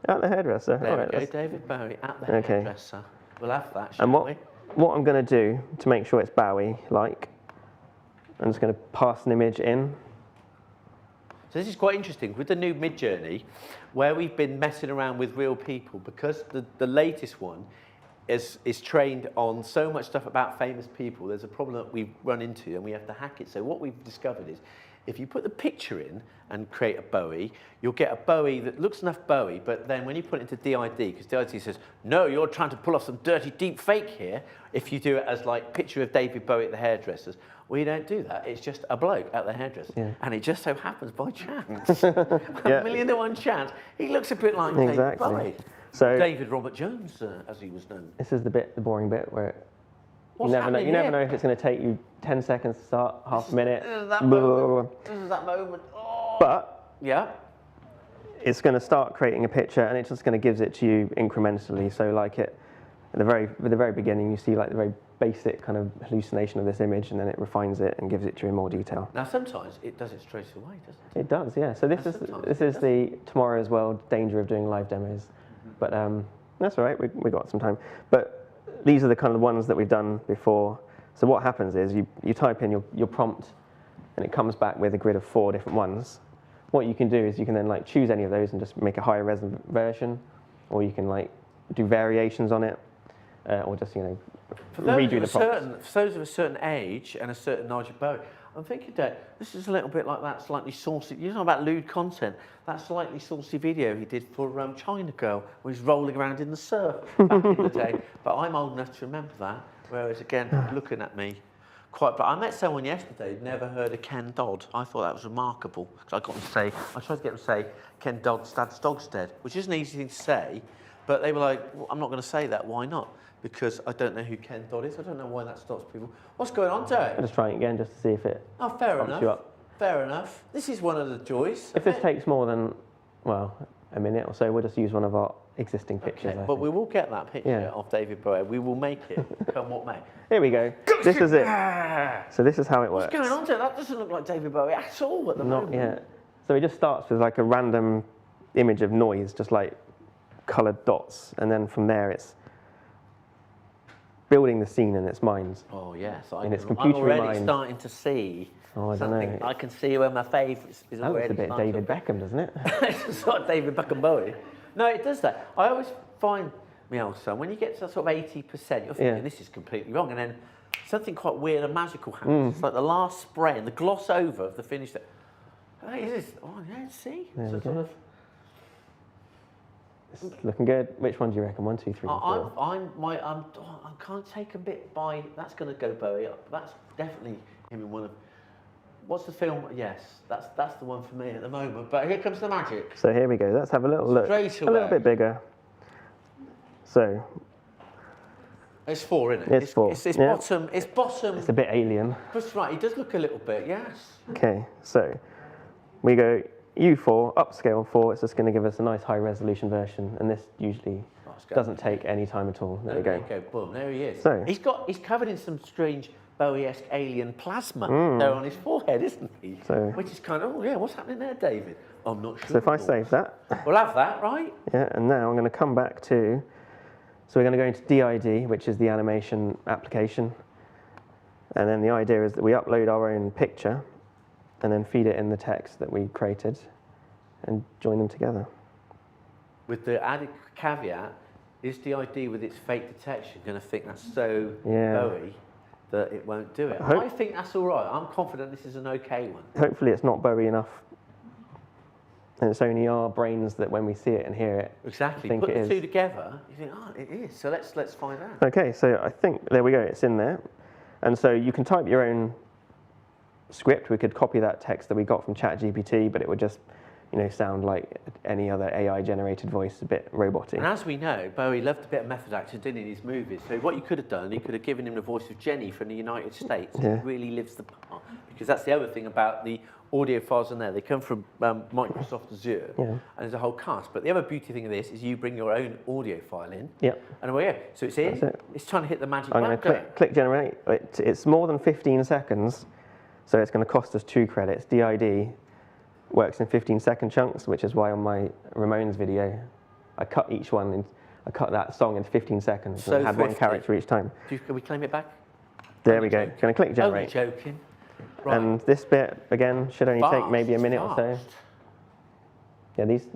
At the hairdresser. There we go, David Bowie at the hairdresser. We'll have that, shall we? What I'm going to do to make sure it's Bowie-like, I'm just going to pass an image in. So this is quite interesting. With the new Midjourney, where we've been messing around with real people, because the latest one is trained on so much stuff about famous people, there's a problem that we run into and we have to hack it. So what we've discovered is, if you put the picture in and create a Bowie, you'll get a Bowie that looks enough Bowie, but then when you put it into DID, because DID says, no, you're trying to pull off some dirty deep fake here, if you do it as like picture of David Bowie at the hairdressers, We don't do that. It's just a bloke at the hairdresser. Yeah. And it just so happens by chance, a million to one chance, he looks a bit like David Bowie. So David Robert Jones, as he was known. this is the boring bit where What's you happening never here? know if it's going to take you 10 seconds to start, half a minute. This is that blah, blah, blah, moment. blah. This is that moment. Oh. But Yeah. it's going to start creating a picture, and it's just going to gives it to you incrementally. So like at the very beginning, you see like the very basic kind of hallucination of this image, and then it refines it and gives it to you in more detail. Now sometimes it does it straight away, doesn't it? It does, yeah. So this is the tomorrow's world danger of doing live demos, but that's all right. We got some time. But these are the kind of ones that we've done before. So what happens is you type in your prompt, and it comes back with a grid of 4 different ones. What you can do is you can then like choose any of those and just make a higher res version, or you can like do variations on it, or just redo the prompts. For those of a certain age and a certain knowledge of Bowie, I'm thinking that this is a little bit like that slightly saucy, you know about lewd content, that slightly saucy video he did for China Girl, where he's rolling around in the surf back in the day. But I'm old enough to remember that, whereas again, looking at me, but I met someone yesterday who'd never heard of Ken Dodd. I thought that was remarkable, because I tried to get them to say, Ken Dodd's dad's dog's dead, which is an easy thing to say, but they were like, well, I'm not going to say that, why not? Because I don't know who Ken Dodd is. I don't know why that stops people. What's going on, Derek? I'm just trying it again just to see if it fair bumps enough. you up. Fair enough. This is one of the joys. If this takes more than, well, a minute or so, we'll just use one of our existing pictures. Okay, I but think. we will get that picture Yeah. of David Bowie. We will make it, come what may. Here we go. This is it. So this is how it works. What's going on, Derek? That doesn't look like David Bowie at all at the Not moment. yet. So it just starts with like a random image of noise, just like coloured dots, and then from there it's building the scene in its mind. Oh yes, In its I'm computery already mind. starting to see Oh, I don't something. know. I can see where my favourite is That looks already a bit starting David Beckham, doesn't it? to... It's sort of David Beckham Bowie. No, it does that. I always find, my old son, when you get to sort of 80%, you're thinking, this is completely wrong, and then something quite weird and magical happens. It's like the last spray and the gloss over of the finish. Hey, is this? Oh, yeah, see? There So we sort go. of... It's looking good. Which one do you reckon? 1, 2, 3, 4? I can't take a bit by. That's going to go Bowie up. That's definitely him in one of. What's the film? Yes, that's the one for me at the moment. But here comes the magic. So here we go. Let's have a little look. Straight A little away. bit bigger. So It's 4, isn't it? It's 4, It's yeah. bottom. It's bottom. it's a bit alien. That's right. He does look a little bit. Yes. Okay, so we go U4, upscale 4. It's just going to give us a nice high resolution version, and this usually Let's go. doesn't take any time at all. There we go. Boom. There he is. So- He's covered in some strange Bowie-esque alien plasma there on his forehead, isn't he? So- Which is kind of, oh yeah, what's happening there, David? I'm not sure. So if I save that, We'll have that, right? yeah, and now I'm going to come back to, so we're going to go into DID, which is the animation application, and then the idea is that we upload our own picture, and then feed it in the text that we created, and join them together. With the added caveat, is DID with its fake detection going to think that's so Yeah. Bowie that it won't do it? Hope- I think that's all right. I'm confident this is an okay one. Hopefully it's not Bowie enough, and it's only our brains that when we see it and hear it, Exactly. think Put it the two is. together, you think, oh, it is. So let's find out. Okay, so I think, there we go, it's in there. And so you can type your own script. We could copy that text that we got from ChatGPT, but it would just, sound like any other AI-generated voice, a bit roboty. And as we know, Bowie loved a bit of method acting, didn't he, in his movies? So what you could have done, you could have given him the voice of Jenny from the United States. Yeah. It really lives the part. Because that's the other thing about the audio files in there. They come from Microsoft Azure, Yeah. and there's a whole cast. But the other beauty thing of this is you bring your own audio file in, Yep. and away you go. So it's in. That's it. It's trying to hit the magic I'm going button. to click generate. It's more than 15 seconds, so it's going to cost us 2 credits. DID works in 15-second chunks, which is why on my Ramones video, I cut each one, I cut that song into 15 seconds So and had one thrifty. character each time. Can we claim it back? There we go. Going to click Only generate. joking. Right. And this bit, again, should only take Fast, maybe a minute or so. fast. Yeah, these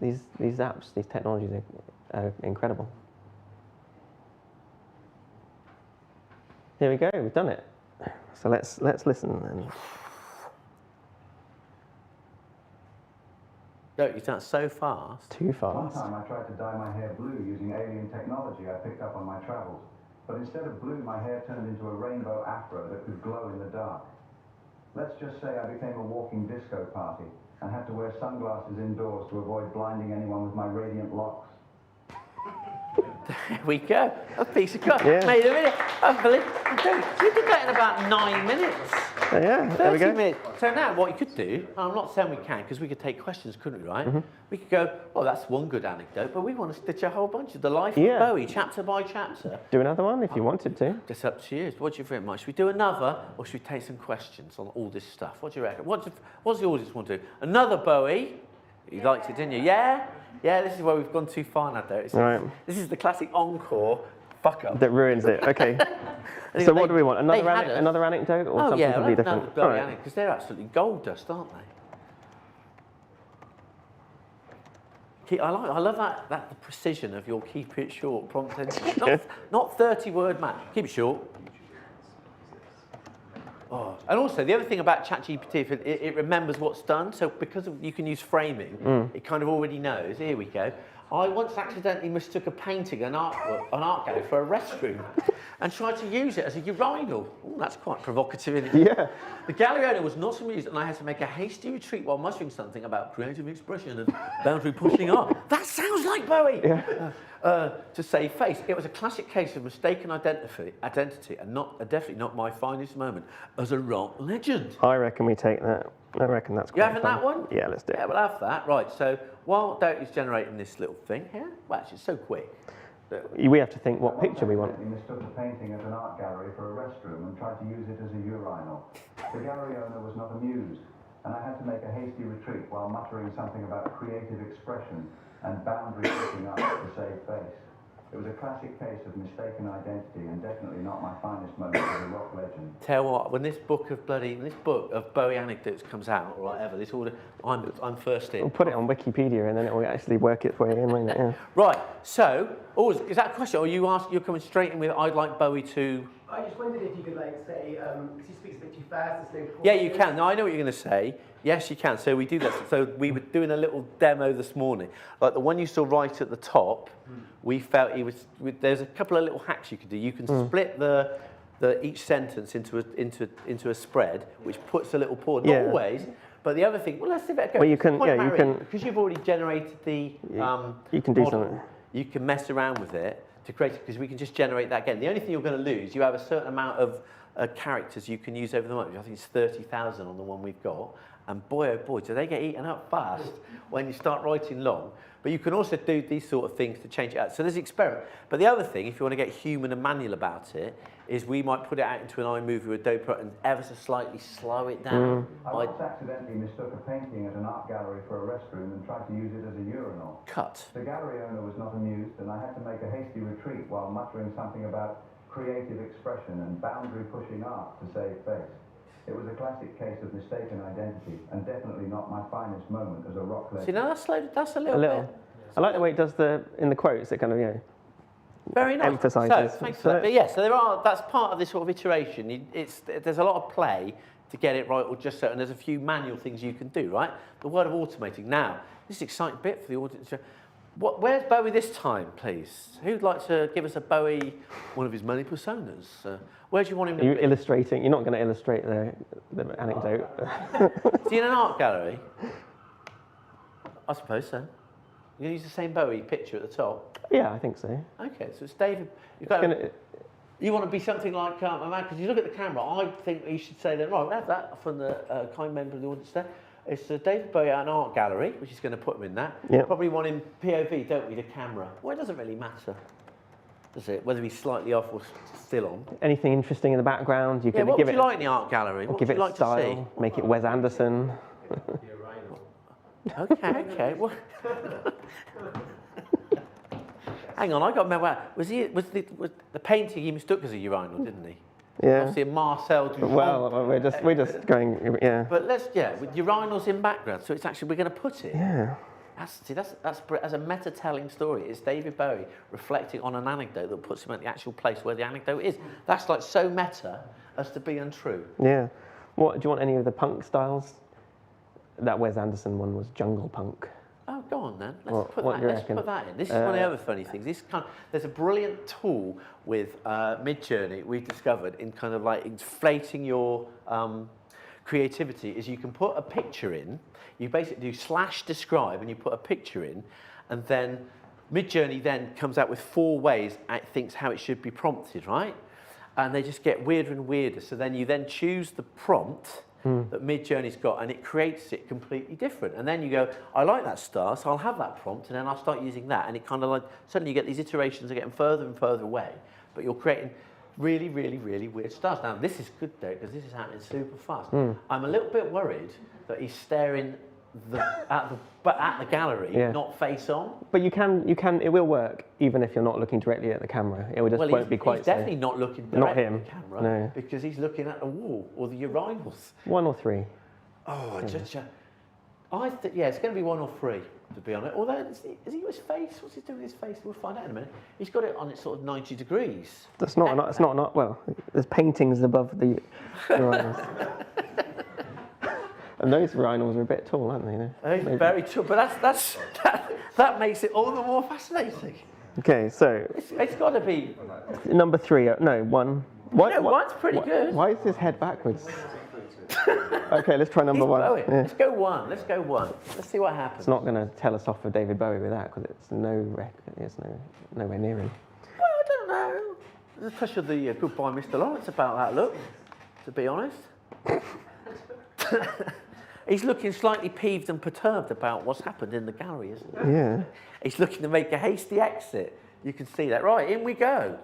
apps, these technologies are incredible. Here we go, we've done it. So let's listen and No, you've done it so fast. too One fast. time I tried to dye my hair blue using alien technology I picked up on my travels. But instead of blue, my hair turned into a rainbow afro that could glow in the dark. Let's just say I became a walking disco party and had to wear sunglasses indoors to avoid blinding anyone with my radiant locks. There we go. A piece of cut. Yeah. Made a minute. Unbelievable. You did that in about 9 minutes. Yeah, there we 30 go. minutes. So now what you could do, I'm not saying we can, because we could take questions, couldn't we, right? We could go, well, that's one good anecdote, but we want to stitch a whole bunch of the life of Bowie, chapter by chapter. Do another one if you wanted to. It's up to you. What do you think, Mike? Should we do another, or should we take some questions on all this stuff? What do you reckon? What's the audience want to do? Another Bowie? You liked it, didn't you? Yeah? Yeah, this is where we've gone too far now, though. Right. This is the classic encore fuck-up. That ruins it. Okay. So what do we want? Another anecdote or something yeah, completely different? another Bowie anecdote, because they're absolutely gold dust, aren't they? I love that the precision of your keep it short prompt. Not 30-word man. Keep it short. Oh. And also, the other thing about ChatGPT, it remembers what's done. So because you can use framing, it kind of already knows. Here we go. I once accidentally mistook a painting, an art gallery, for a restroom and tried to use it as a urinal. Ooh, that's quite provocative, isn't it? Yeah. The gallery owner was not amused, and I had to make a hasty retreat while muttering something about creative expression and boundary pushing art. That sounds like Bowie! Yeah. To save face. It was a classic case of mistaken identity and definitely not my finest moment as a rock legend. I reckon we take that. I reckon that's You quite having fun. that one? Yeah, let's do it. Yeah, we'll have that. Right, so while Doty's generating this little thing here, well, actually, it's so quick. We have to think what picture we want. He mistook the painting as an art gallery for a restroom and tried to use it as a urinal. The gallery owner was not amused, and I had to make a hasty retreat while muttering something about creative expression and boundary pushing up to save face. It was a classic case of mistaken identity and definitely not my finest moment as a rock legend. Tell what, when this book of Bowie anecdotes comes out, or whatever, this order, I'm first in. We'll put it on Wikipedia and then it will actually work its way in, won't it? Yeah. Right, so, is that a question, or you're coming straight in with, I'd like Bowie to... I just wondered if you could, like, say, because he speaks a bit too fast. Yeah, you can. No, I know what you're going to say. Yes, you can. So we do that. So we were doing a little demo this morning. Like the one you saw right at the top, we felt there's a couple of little hacks you can do. You can split each sentence into a spread, which puts a little pause. Not always, but the other thing. Well, let's see if it goes. Well, you can. Because you've already generated the. You can do model, something. You can mess around with it to create it, because we can just generate that again. The only thing you're going to lose, you have a certain amount of characters you can use over the month. I think it's 30,000 on the one we've got. And boy, oh boy, do they get eaten up fast when you start writing long. But you can also do these sort of things to change it out. So there's an experiment. But the other thing, if you want to get human and manual about it, is we might put it out into an iMovie or Adobe Pro and ever so slightly slow it down. I once accidentally mistook a painting at an art gallery for a restroom and tried to use it as a urinal. Cut. The gallery owner was not amused, and I had to make a hasty retreat while muttering something about creative expression and boundary pushing art to save face. It was a classic case of mistaken identity, and definitely not my finest moment as a rock legend. See, now that's a little bit. I like the way it does in the quotes. It kind of very nice. Emphasises. So thanks for that. But yeah, so that's part of this sort of iteration. There's a lot of play to get it right, or just so, and there's a few manual things you can do, right? The word of automating. Now, this is an exciting bit for the audience. Where's Bowie this time, please? Who'd like to give us a Bowie, one of his many personas? Where do you want him to Are you be? illustrating? You're not going to illustrate the anecdote. Is he in an art gallery? I suppose so. You're going to use the same Bowie picture at the top? Yeah, I think so. Okay, so it's David. You want to be something like a man, because you look at the camera, I think you should say that, right, we have that from the kind member of the audience there. It's David Bowie at an art gallery, which is going to put him in that. Yep. Probably want him POV, don't we, the camera? Well, it doesn't really matter, does it? Whether he's slightly off or still on. Anything interesting in the background? You Yeah, can what give would it. you like in the art gallery? What Give would it you like style. to see? Make it Wes Anderson. Okay. Well, hang on, I got to remember. Was the painting he mistook as a urinal, didn't he? Yeah. Obviously, Marcel Duchamp. Well, we're just going. Yeah. But with urinals in background, so it's actually we're going to put it. Yeah. That's as a meta-telling story. It's David Bowie reflecting on an anecdote that puts him at the actual place where the anecdote is. That's like so meta as to be untrue. Yeah. What do you want? Any of the punk styles? That Wes Anderson one was jungle punk. Oh, go on then. What do you Let's reckon? put that in. This is one of the other funny things. There's a brilliant tool with Midjourney we've discovered in kind of like inflating your. creativity is you can put a picture in, you basically do /describe and you put a picture in, and then Midjourney then comes out with 4 ways it thinks how it should be prompted, right? And they just get weirder and weirder. So then you then choose the prompt that Midjourney's got, and it creates it completely different. And then you go, I like that star, so I'll have that prompt, and then I'll start using that. And it kind of like, suddenly you get these iterations are getting further and further away, but you're creating really, really, really weird stars. Now, this is good though, because this is happening super fast. I'm a little bit worried that he's staring at the gallery, not face on. But you can, it will work even if you're not looking directly at the camera. It will just won't be quite he's definitely not looking directly at the camera, no. because he's looking at the wall or the urinals. 1 or 3. Oh, yeah, it's going to be 1 or 3, to be honest. Although, is he his face? What's he doing with his face? We'll find out in a minute. He's got it on its sort of 90 degrees. That's not, it's not, well, there's paintings above the urinals. And those urinals are a bit tall, aren't they? Very tall, but that makes it all the more fascinating. Okay, so It's got to be... number 3, no, 1. One's pretty good. Why is his head backwards? Okay, let's try number 1. Yeah. Let's go 1. Let's go 1. Let's see what happens. It's not going to tell us off for David Bowie with that, because it's nowhere near him. Well, I don't know. There's a touch of the Goodbye Mr. Lawrence about that look, to be honest. He's looking slightly peeved and perturbed about what's happened in the gallery, isn't he? Yeah. He's looking to make a hasty exit. You can see that. Right, in we go.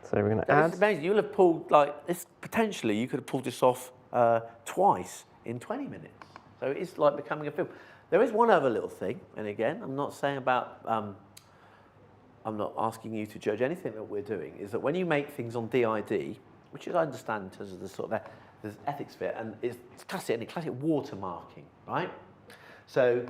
So we're going to It's add. amazing. You'll have pulled, like, this, potentially, you could have pulled this off twice in 20 minutes. So it is like becoming a film. There is one other little thing, and again, I'm not saying about, I'm not asking you to judge anything that we're doing, is that when you make things on DID, which is, I understand in terms of the sort of there's ethics fit, and it's classic watermarking, right? So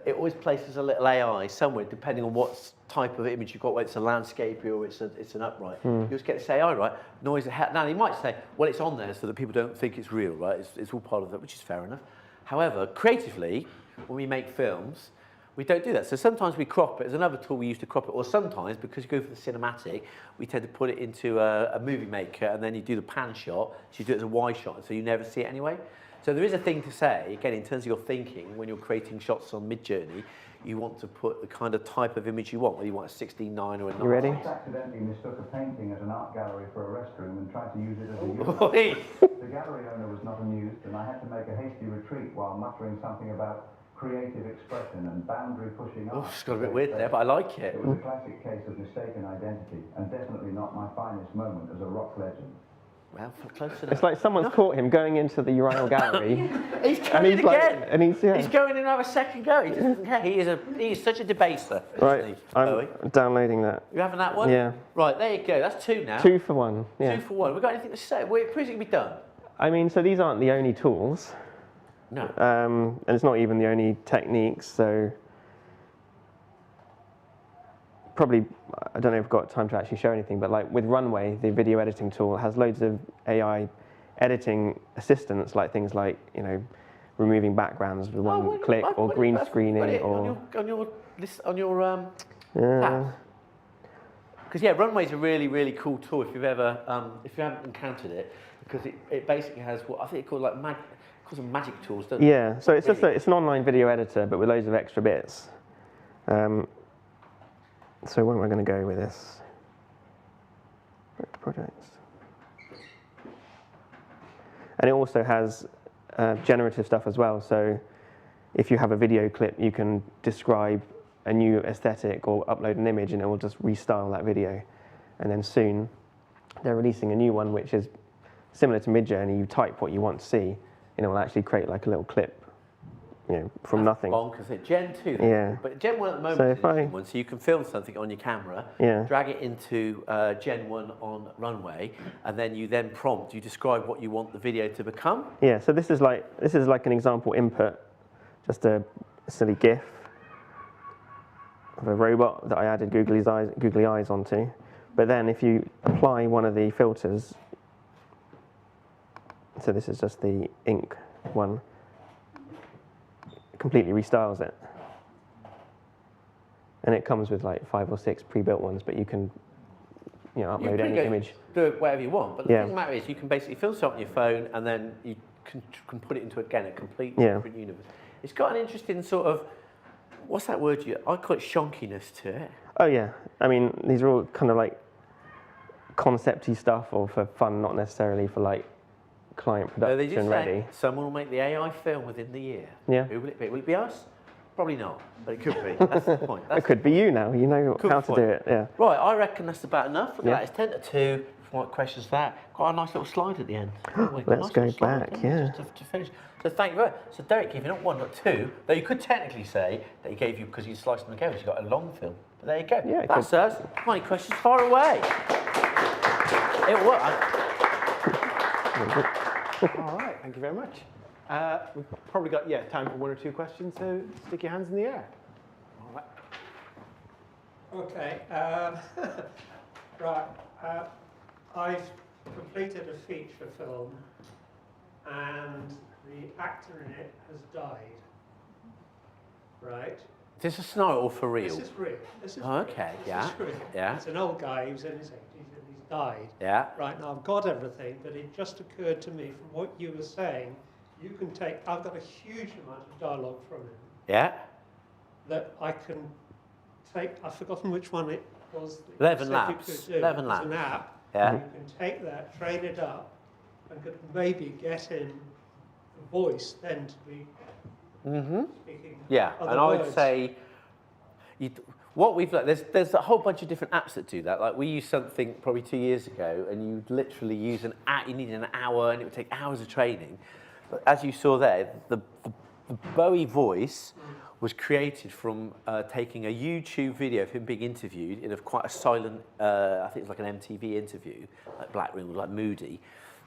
it always places a little AI somewhere, depending on what type of image you've got, whether it's a landscape or it's an upright. You just get this AI, right? Noise. Now, you might say, well, it's on there so that people don't think it's real, right? It's all part of that, which is fair enough. However, creatively, when we make films, we don't do that. So sometimes we crop it. There's another tool we use to crop it. Or sometimes, because you go for the cinematic, we tend to put it into a movie maker, and then you do the pan shot, so you do it as a wide shot, so you never see it anyway. So there is a thing to say, again, in terms of your thinking, when you're creating shots on Midjourney, you want to put the kind of type of image you want, whether you want a 16:9 or a 9. You ready? I accidentally mistook a painting as an art gallery for a restroom and tried to use it as a unit. The gallery owner was not amused, and I had to make a hasty retreat while muttering something about creative expression and boundary pushing art. It's got a bit weird there, but I like it. It was a classic case of mistaken identity, and definitely not my finest moment as a rock legend. Well, close enough. It's like someone's caught him going into the urinal gallery. He's coming again. Like, and he's going in another second go. He doesn't care. He is such a debaser. Right, I'm downloading that. You having that one? Yeah. Right, there you go. That's 2 now. 2 for 1. Yeah. 2 for 1. We've got anything to say? When's it going to be done? I mean, so these aren't the only tools. No. And it's not even the only techniques, so probably, I don't know if I've got time to actually show anything, but like with Runway, the video editing tool, has loads of AI editing assistants, like things like, you know, removing backgrounds with one click, or green screening, or on your tab. Because yeah, Runway's a really, really cool tool if you've ever if you haven't encountered it, because it basically has what I think it called like magic tools, don't yeah, so it's just it's an online video editor, but with loads of extra bits. So where am I going to go with this? Back to projects. And it also has generative stuff as well. So if you have a video clip, you can describe a new aesthetic or upload an image, and it will just restyle that video. And then soon, they're releasing a new one, which is similar to Midjourney. You type what you want to see, and it will actually create like a little clip, you know, from nothing. Bonkers. Gen 2, yeah. But Gen 1 at the moment So is if I, one, so you can film something on your camera, yeah, drag it into Gen 1 on Runway, and then you prompt, you describe what you want the video to become. Yeah, so this is like an example input, just a silly GIF of a robot that I added googly eyes onto. But then if you apply one of the filters, so this is just the ink one, completely restyles it. And it comes with like 5 or 6 pre-built ones, but you can, you know, upload any image. Do it whatever you want, but the thing matter is you can basically film something on your phone, and then you can put it into, again, a completely different universe. It's got an interesting sort of, what's that word I call it shonkiness to it. Oh yeah, I mean, these are all kind of like concept-y stuff or for fun, not necessarily for like client They just production ready. say someone will make the AI film within the year. Yeah. Who will it be? Will it be us? Probably not, but it could be. That's the point. It could be you now. You know how to do it. Yeah. Right, I reckon that's about enough. Look at that, it's 10 to 2. What questions that? Quite a nice little slide at the end. Let's go back, yeah. Just to finish. So thank you very much. So Derek gave you not 1, not 2, though you could technically say that he gave you, because you sliced them together, you got a long film. But there you go. Yeah, that's us. How many questions? Far away. It worked. All right, thank you very much. We've probably got time for 1 or 2 questions, so stick your hands in the air. All right. Okay. Right. I've completed a feature film, and the actor in it has died. Right. Is this a snarl or for real? This is real. This is okay, real. yeah. This is real. Yeah. It's an old guy who's in his 80s and he's died. Yeah. Right, now I've got everything, but it just occurred to me from what you were saying, you can take, I've got a huge amount of dialogue from him. Yeah. That I can take, I've forgotten which one it was. 11 Labs. 11 Labs. It's an app. Yeah. You can take that, train it up, and could maybe get in the voice then to be speaking. Yeah, other and I would words. say, what we've learned, there's a whole bunch of different apps that do that. Like we used something probably 2 years ago, and you literally use an app, you needed an hour, and it would take hours of training. But as you saw there, the Bowie voice was created from taking a YouTube video of him being interviewed in quite a silent, I think it was like an MTV interview, like Black Room, like moody.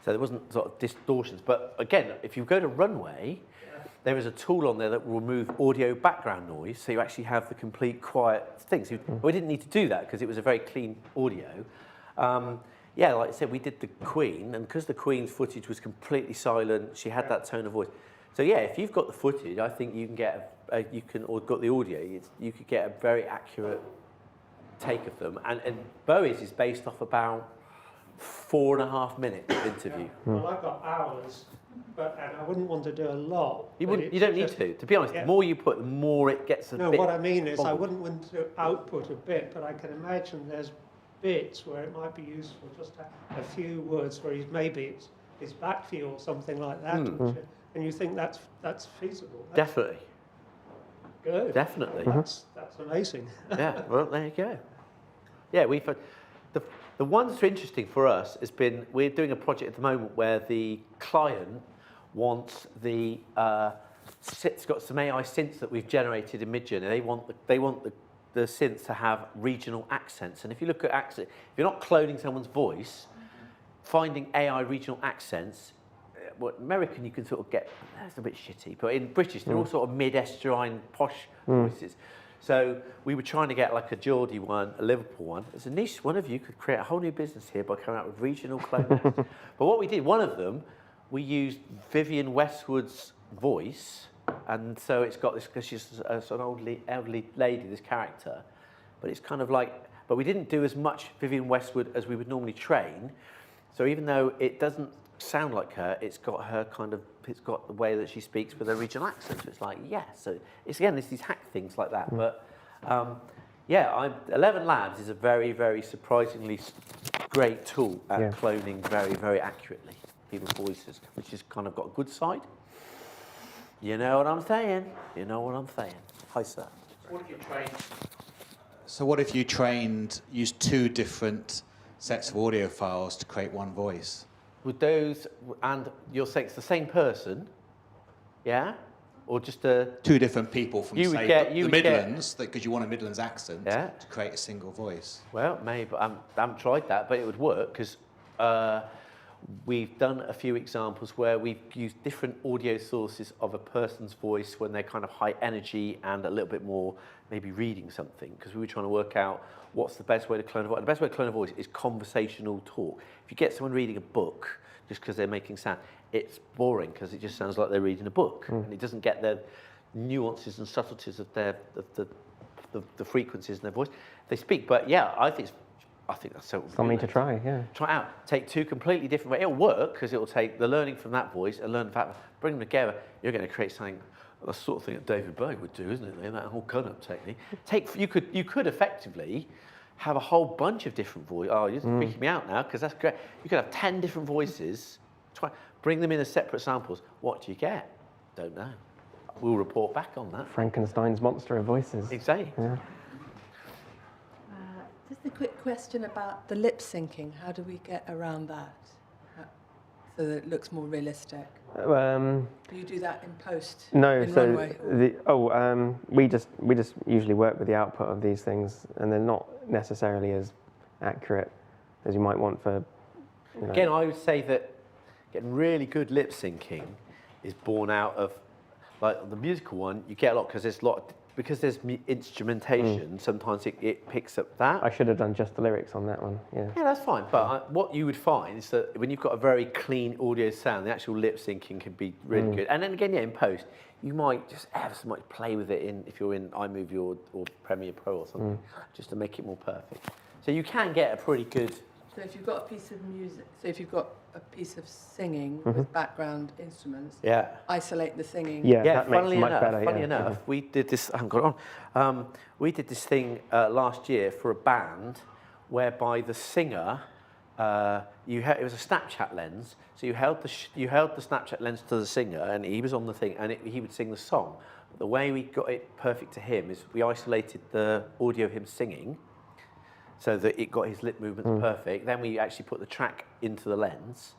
So there wasn't sort of distortions. But again, if you go to Runway, there is a tool on there that will remove audio background noise, so you actually have the complete quiet thing. So we didn't need to do that because it was a very clean audio. Yeah, like I said, we did the Queen, and because the Queen's footage was completely silent, she had that tone of voice. So yeah, if you've got the footage, I think you can get, or got the audio, you could get a very accurate take of them. And Bowie's is based off about 4.5 minutes of interview. Well, I've got hours, and I wouldn't want to do a lot. You don't need to. To be honest, the more you put, the more it gets a bit. No, what I mean is I bobbled. wouldn't want to output a bit, but I can imagine there's bits where it might be useful just to have a few words where maybe it's back for you or something like that. And you think that's feasible. That's Definitely. good. Definitely. That's amazing. Yeah, well, there you go. Yeah, we've the one that's interesting for us has been, we're doing a project at the moment where the client wants it's got some AI synths that we've generated in Midjourney, and they want the synths to have regional accents. And if you look at accent, if you're not cloning someone's voice, finding AI regional accents, what American you can sort of get, that's a bit shitty, but in British they're all sort of mid-estuarine posh voices. So we were trying to get like a Geordie one, a Liverpool one. It's a niche. One of you could create a whole new business here by coming out with regional cloning. But what we did, one of them, we used Vivienne Westwood's voice, and so it's got this, because she's an elderly lady, this character, but it's kind of like, but we didn't do as much Vivienne Westwood as we would normally train. So even though it doesn't sound like her, it's got her it's got the way that she speaks with her regional accent. So it's like, yeah. So it's these hack things like that. But yeah, 11 Labs is a very, very surprisingly great tool at cloning very, very accurately people's voices, which has kind of got a good side. You know what I'm saying? You know what I'm saying? Hi, sir. What if you trained? So what if you used 2 different sets of audio files to create one voice? With those, and you're saying it's the same person, yeah? Or just a... 2 different people from, the Midlands, because you want a Midlands accent, to create a single voice. Well, maybe, I haven't tried that, but it would work, because we've done a few examples where we've used different audio sources of a person's voice when they're kind of high energy and a little bit more maybe reading something, because we were trying to work out what's the best way to clone a voice. The best way to clone a voice is conversational talk. If you get someone reading a book just because they're making sound, it's boring because it just sounds like they're reading a book, and it doesn't get the nuances and subtleties of the frequencies in their voice. They speak, but yeah, I think it's I think that's something to try. Yeah. Try it out. Take two completely different ways. It'll work because it'll take the learning from that voice and learn that. Bring them together. You're going to create something. The sort of thing that David Bowie would do, isn't it? That whole gun-up technique. You could effectively have a whole bunch of different voices. Oh, you're freaking me out now because that's great. You could have 10 different voices. Bring them in as separate samples. What do you get? Don't know. We'll report back on that. Frankenstein's monster of voices. Exactly. Yeah. Just a quick question about the lip syncing. How do we get around that so that it looks more realistic? Do you do that in post? No, in so runway? we just usually work with the output of these things, and they're not necessarily as accurate as you might want for. You know. Again, I would say that getting really good lip syncing is born out of, like the musical one. You get a lot because there's instrumentation. Sometimes it picks up that. I should have done just the lyrics on that one. Yeah. Yeah, that's fine. But what you would find is that when you've got a very clean audio sound, the actual lip syncing can be really good. And then again, in post, you might just ever so much play with it if you're in iMovie or Premiere Pro or something, just to make it more perfect. So you can get a pretty good. So if you've got a piece of music, so if you've got a piece of singing with background instruments, isolate the singing. Yeah, that makes it much better. Funny enough, we did this. I haven't got it on. We did this thing last year for a band, whereby the singer, it was a Snapchat lens. So you held the Snapchat lens to the singer, and he was on the thing, and he would sing the song. But the way we got it perfect to him is we isolated the audio of him singing, so that it got his lip movements perfect. Then we actually put the track into the lens,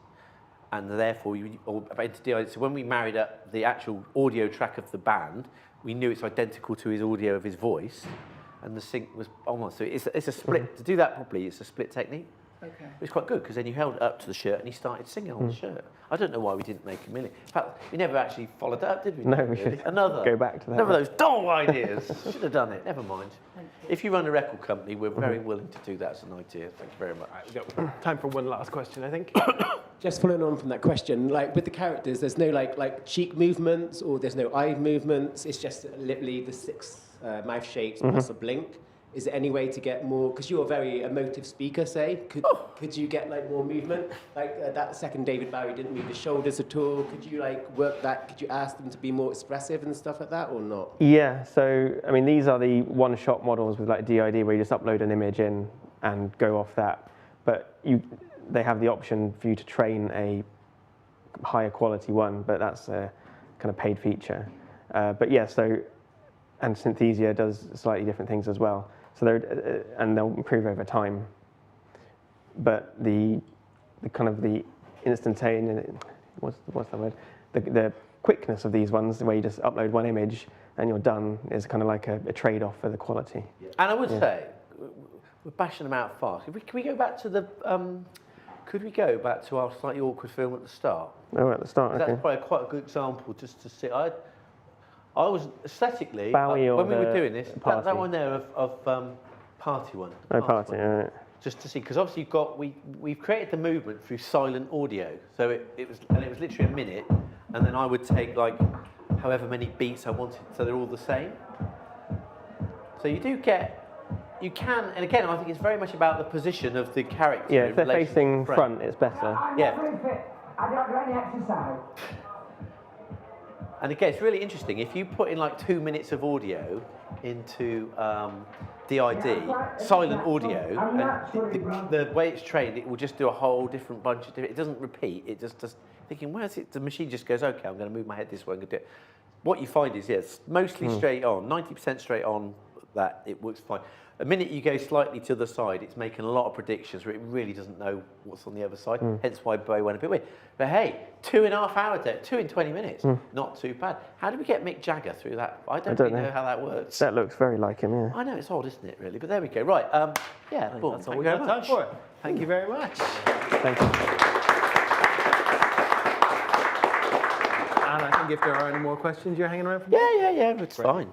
and therefore so when we married up the actual audio track of the band, we knew it's identical to his audio of his voice, and the sync was almost. So it's a split. To do that properly, it's a split technique. Okay. It's quite good because then you held it up to the shirt and he started singing on the shirt. I don't know why we didn't make a million. In fact, we never actually followed that up, did we? No, we should go back to that. Another of those dull ideas. Should have done it. Never mind. If you run a record company, we're very willing to do that as an idea. Thank you very much. Right, we've got time for one last question, I think. Just following on from that question, like with the characters, there's no like cheek movements or there's no eye movements. It's just literally the six mouth shapes plus a blink. Is there any way to get more? Because you're a very emotive speaker, say. Could you get like more movement? Like that second David Bowie didn't move his shoulders at all. Could you like work that? Could you ask them to be more expressive and stuff like that, or not? Yeah. So I mean, these are the one-shot models with like DID, where you just upload an image in and go off that. But they have the option for you to train a higher quality one, but that's a kind of paid feature. But yeah, and Synthesia does slightly different things as well. So and they'll improve over time. But the kind of the instantaneous, what's the word? The quickness of these ones, where you just upload one image and you're done, is kind of like a trade-off for the quality. And I would say, we're bashing them out fast. Can we go back to the? Could we go back to our slightly awkward film at the start? Oh, at the start. Okay. That's probably quite a good example, just to see. I was aesthetically, Bowie or when we were doing this, that one there of Party one. Oh, Party, all right. Just to see, because obviously we've created the movement through silent audio. So it was literally a minute, and then I would take like however many beats I wanted, so they're all the same. So you can, and again, I think it's very much about the position of the character. Yeah, if they're facing front, it's better. Yeah. I don't do any exercise. And again, it's really interesting. If you put in like 2 minutes of audio into DID, silent audio, and the way it's trained, it will just do a whole different bunch of different. It doesn't repeat. It just does. Thinking, where's it? The machine just goes, okay, I'm going to move my head this way. I'm going to do it. What you find is, yes, mostly straight on, 90% straight on. That it works fine. The minute you go slightly to the side, it's making a lot of predictions where it really doesn't know what's on the other side. Hence why Bowie went a bit weird. But hey, 2.5 hours there, 2 in 20 minutes, not too bad. How do we get Mick Jagger through that? I don't really know how that works. That looks very like him, yeah. I know, it's odd, isn't it, really? But there we go. Right, yeah, boom. That's all we got time for. Thank you very much. Thank you. And I think if there are any more questions, you're hanging around for Yeah, it's fine.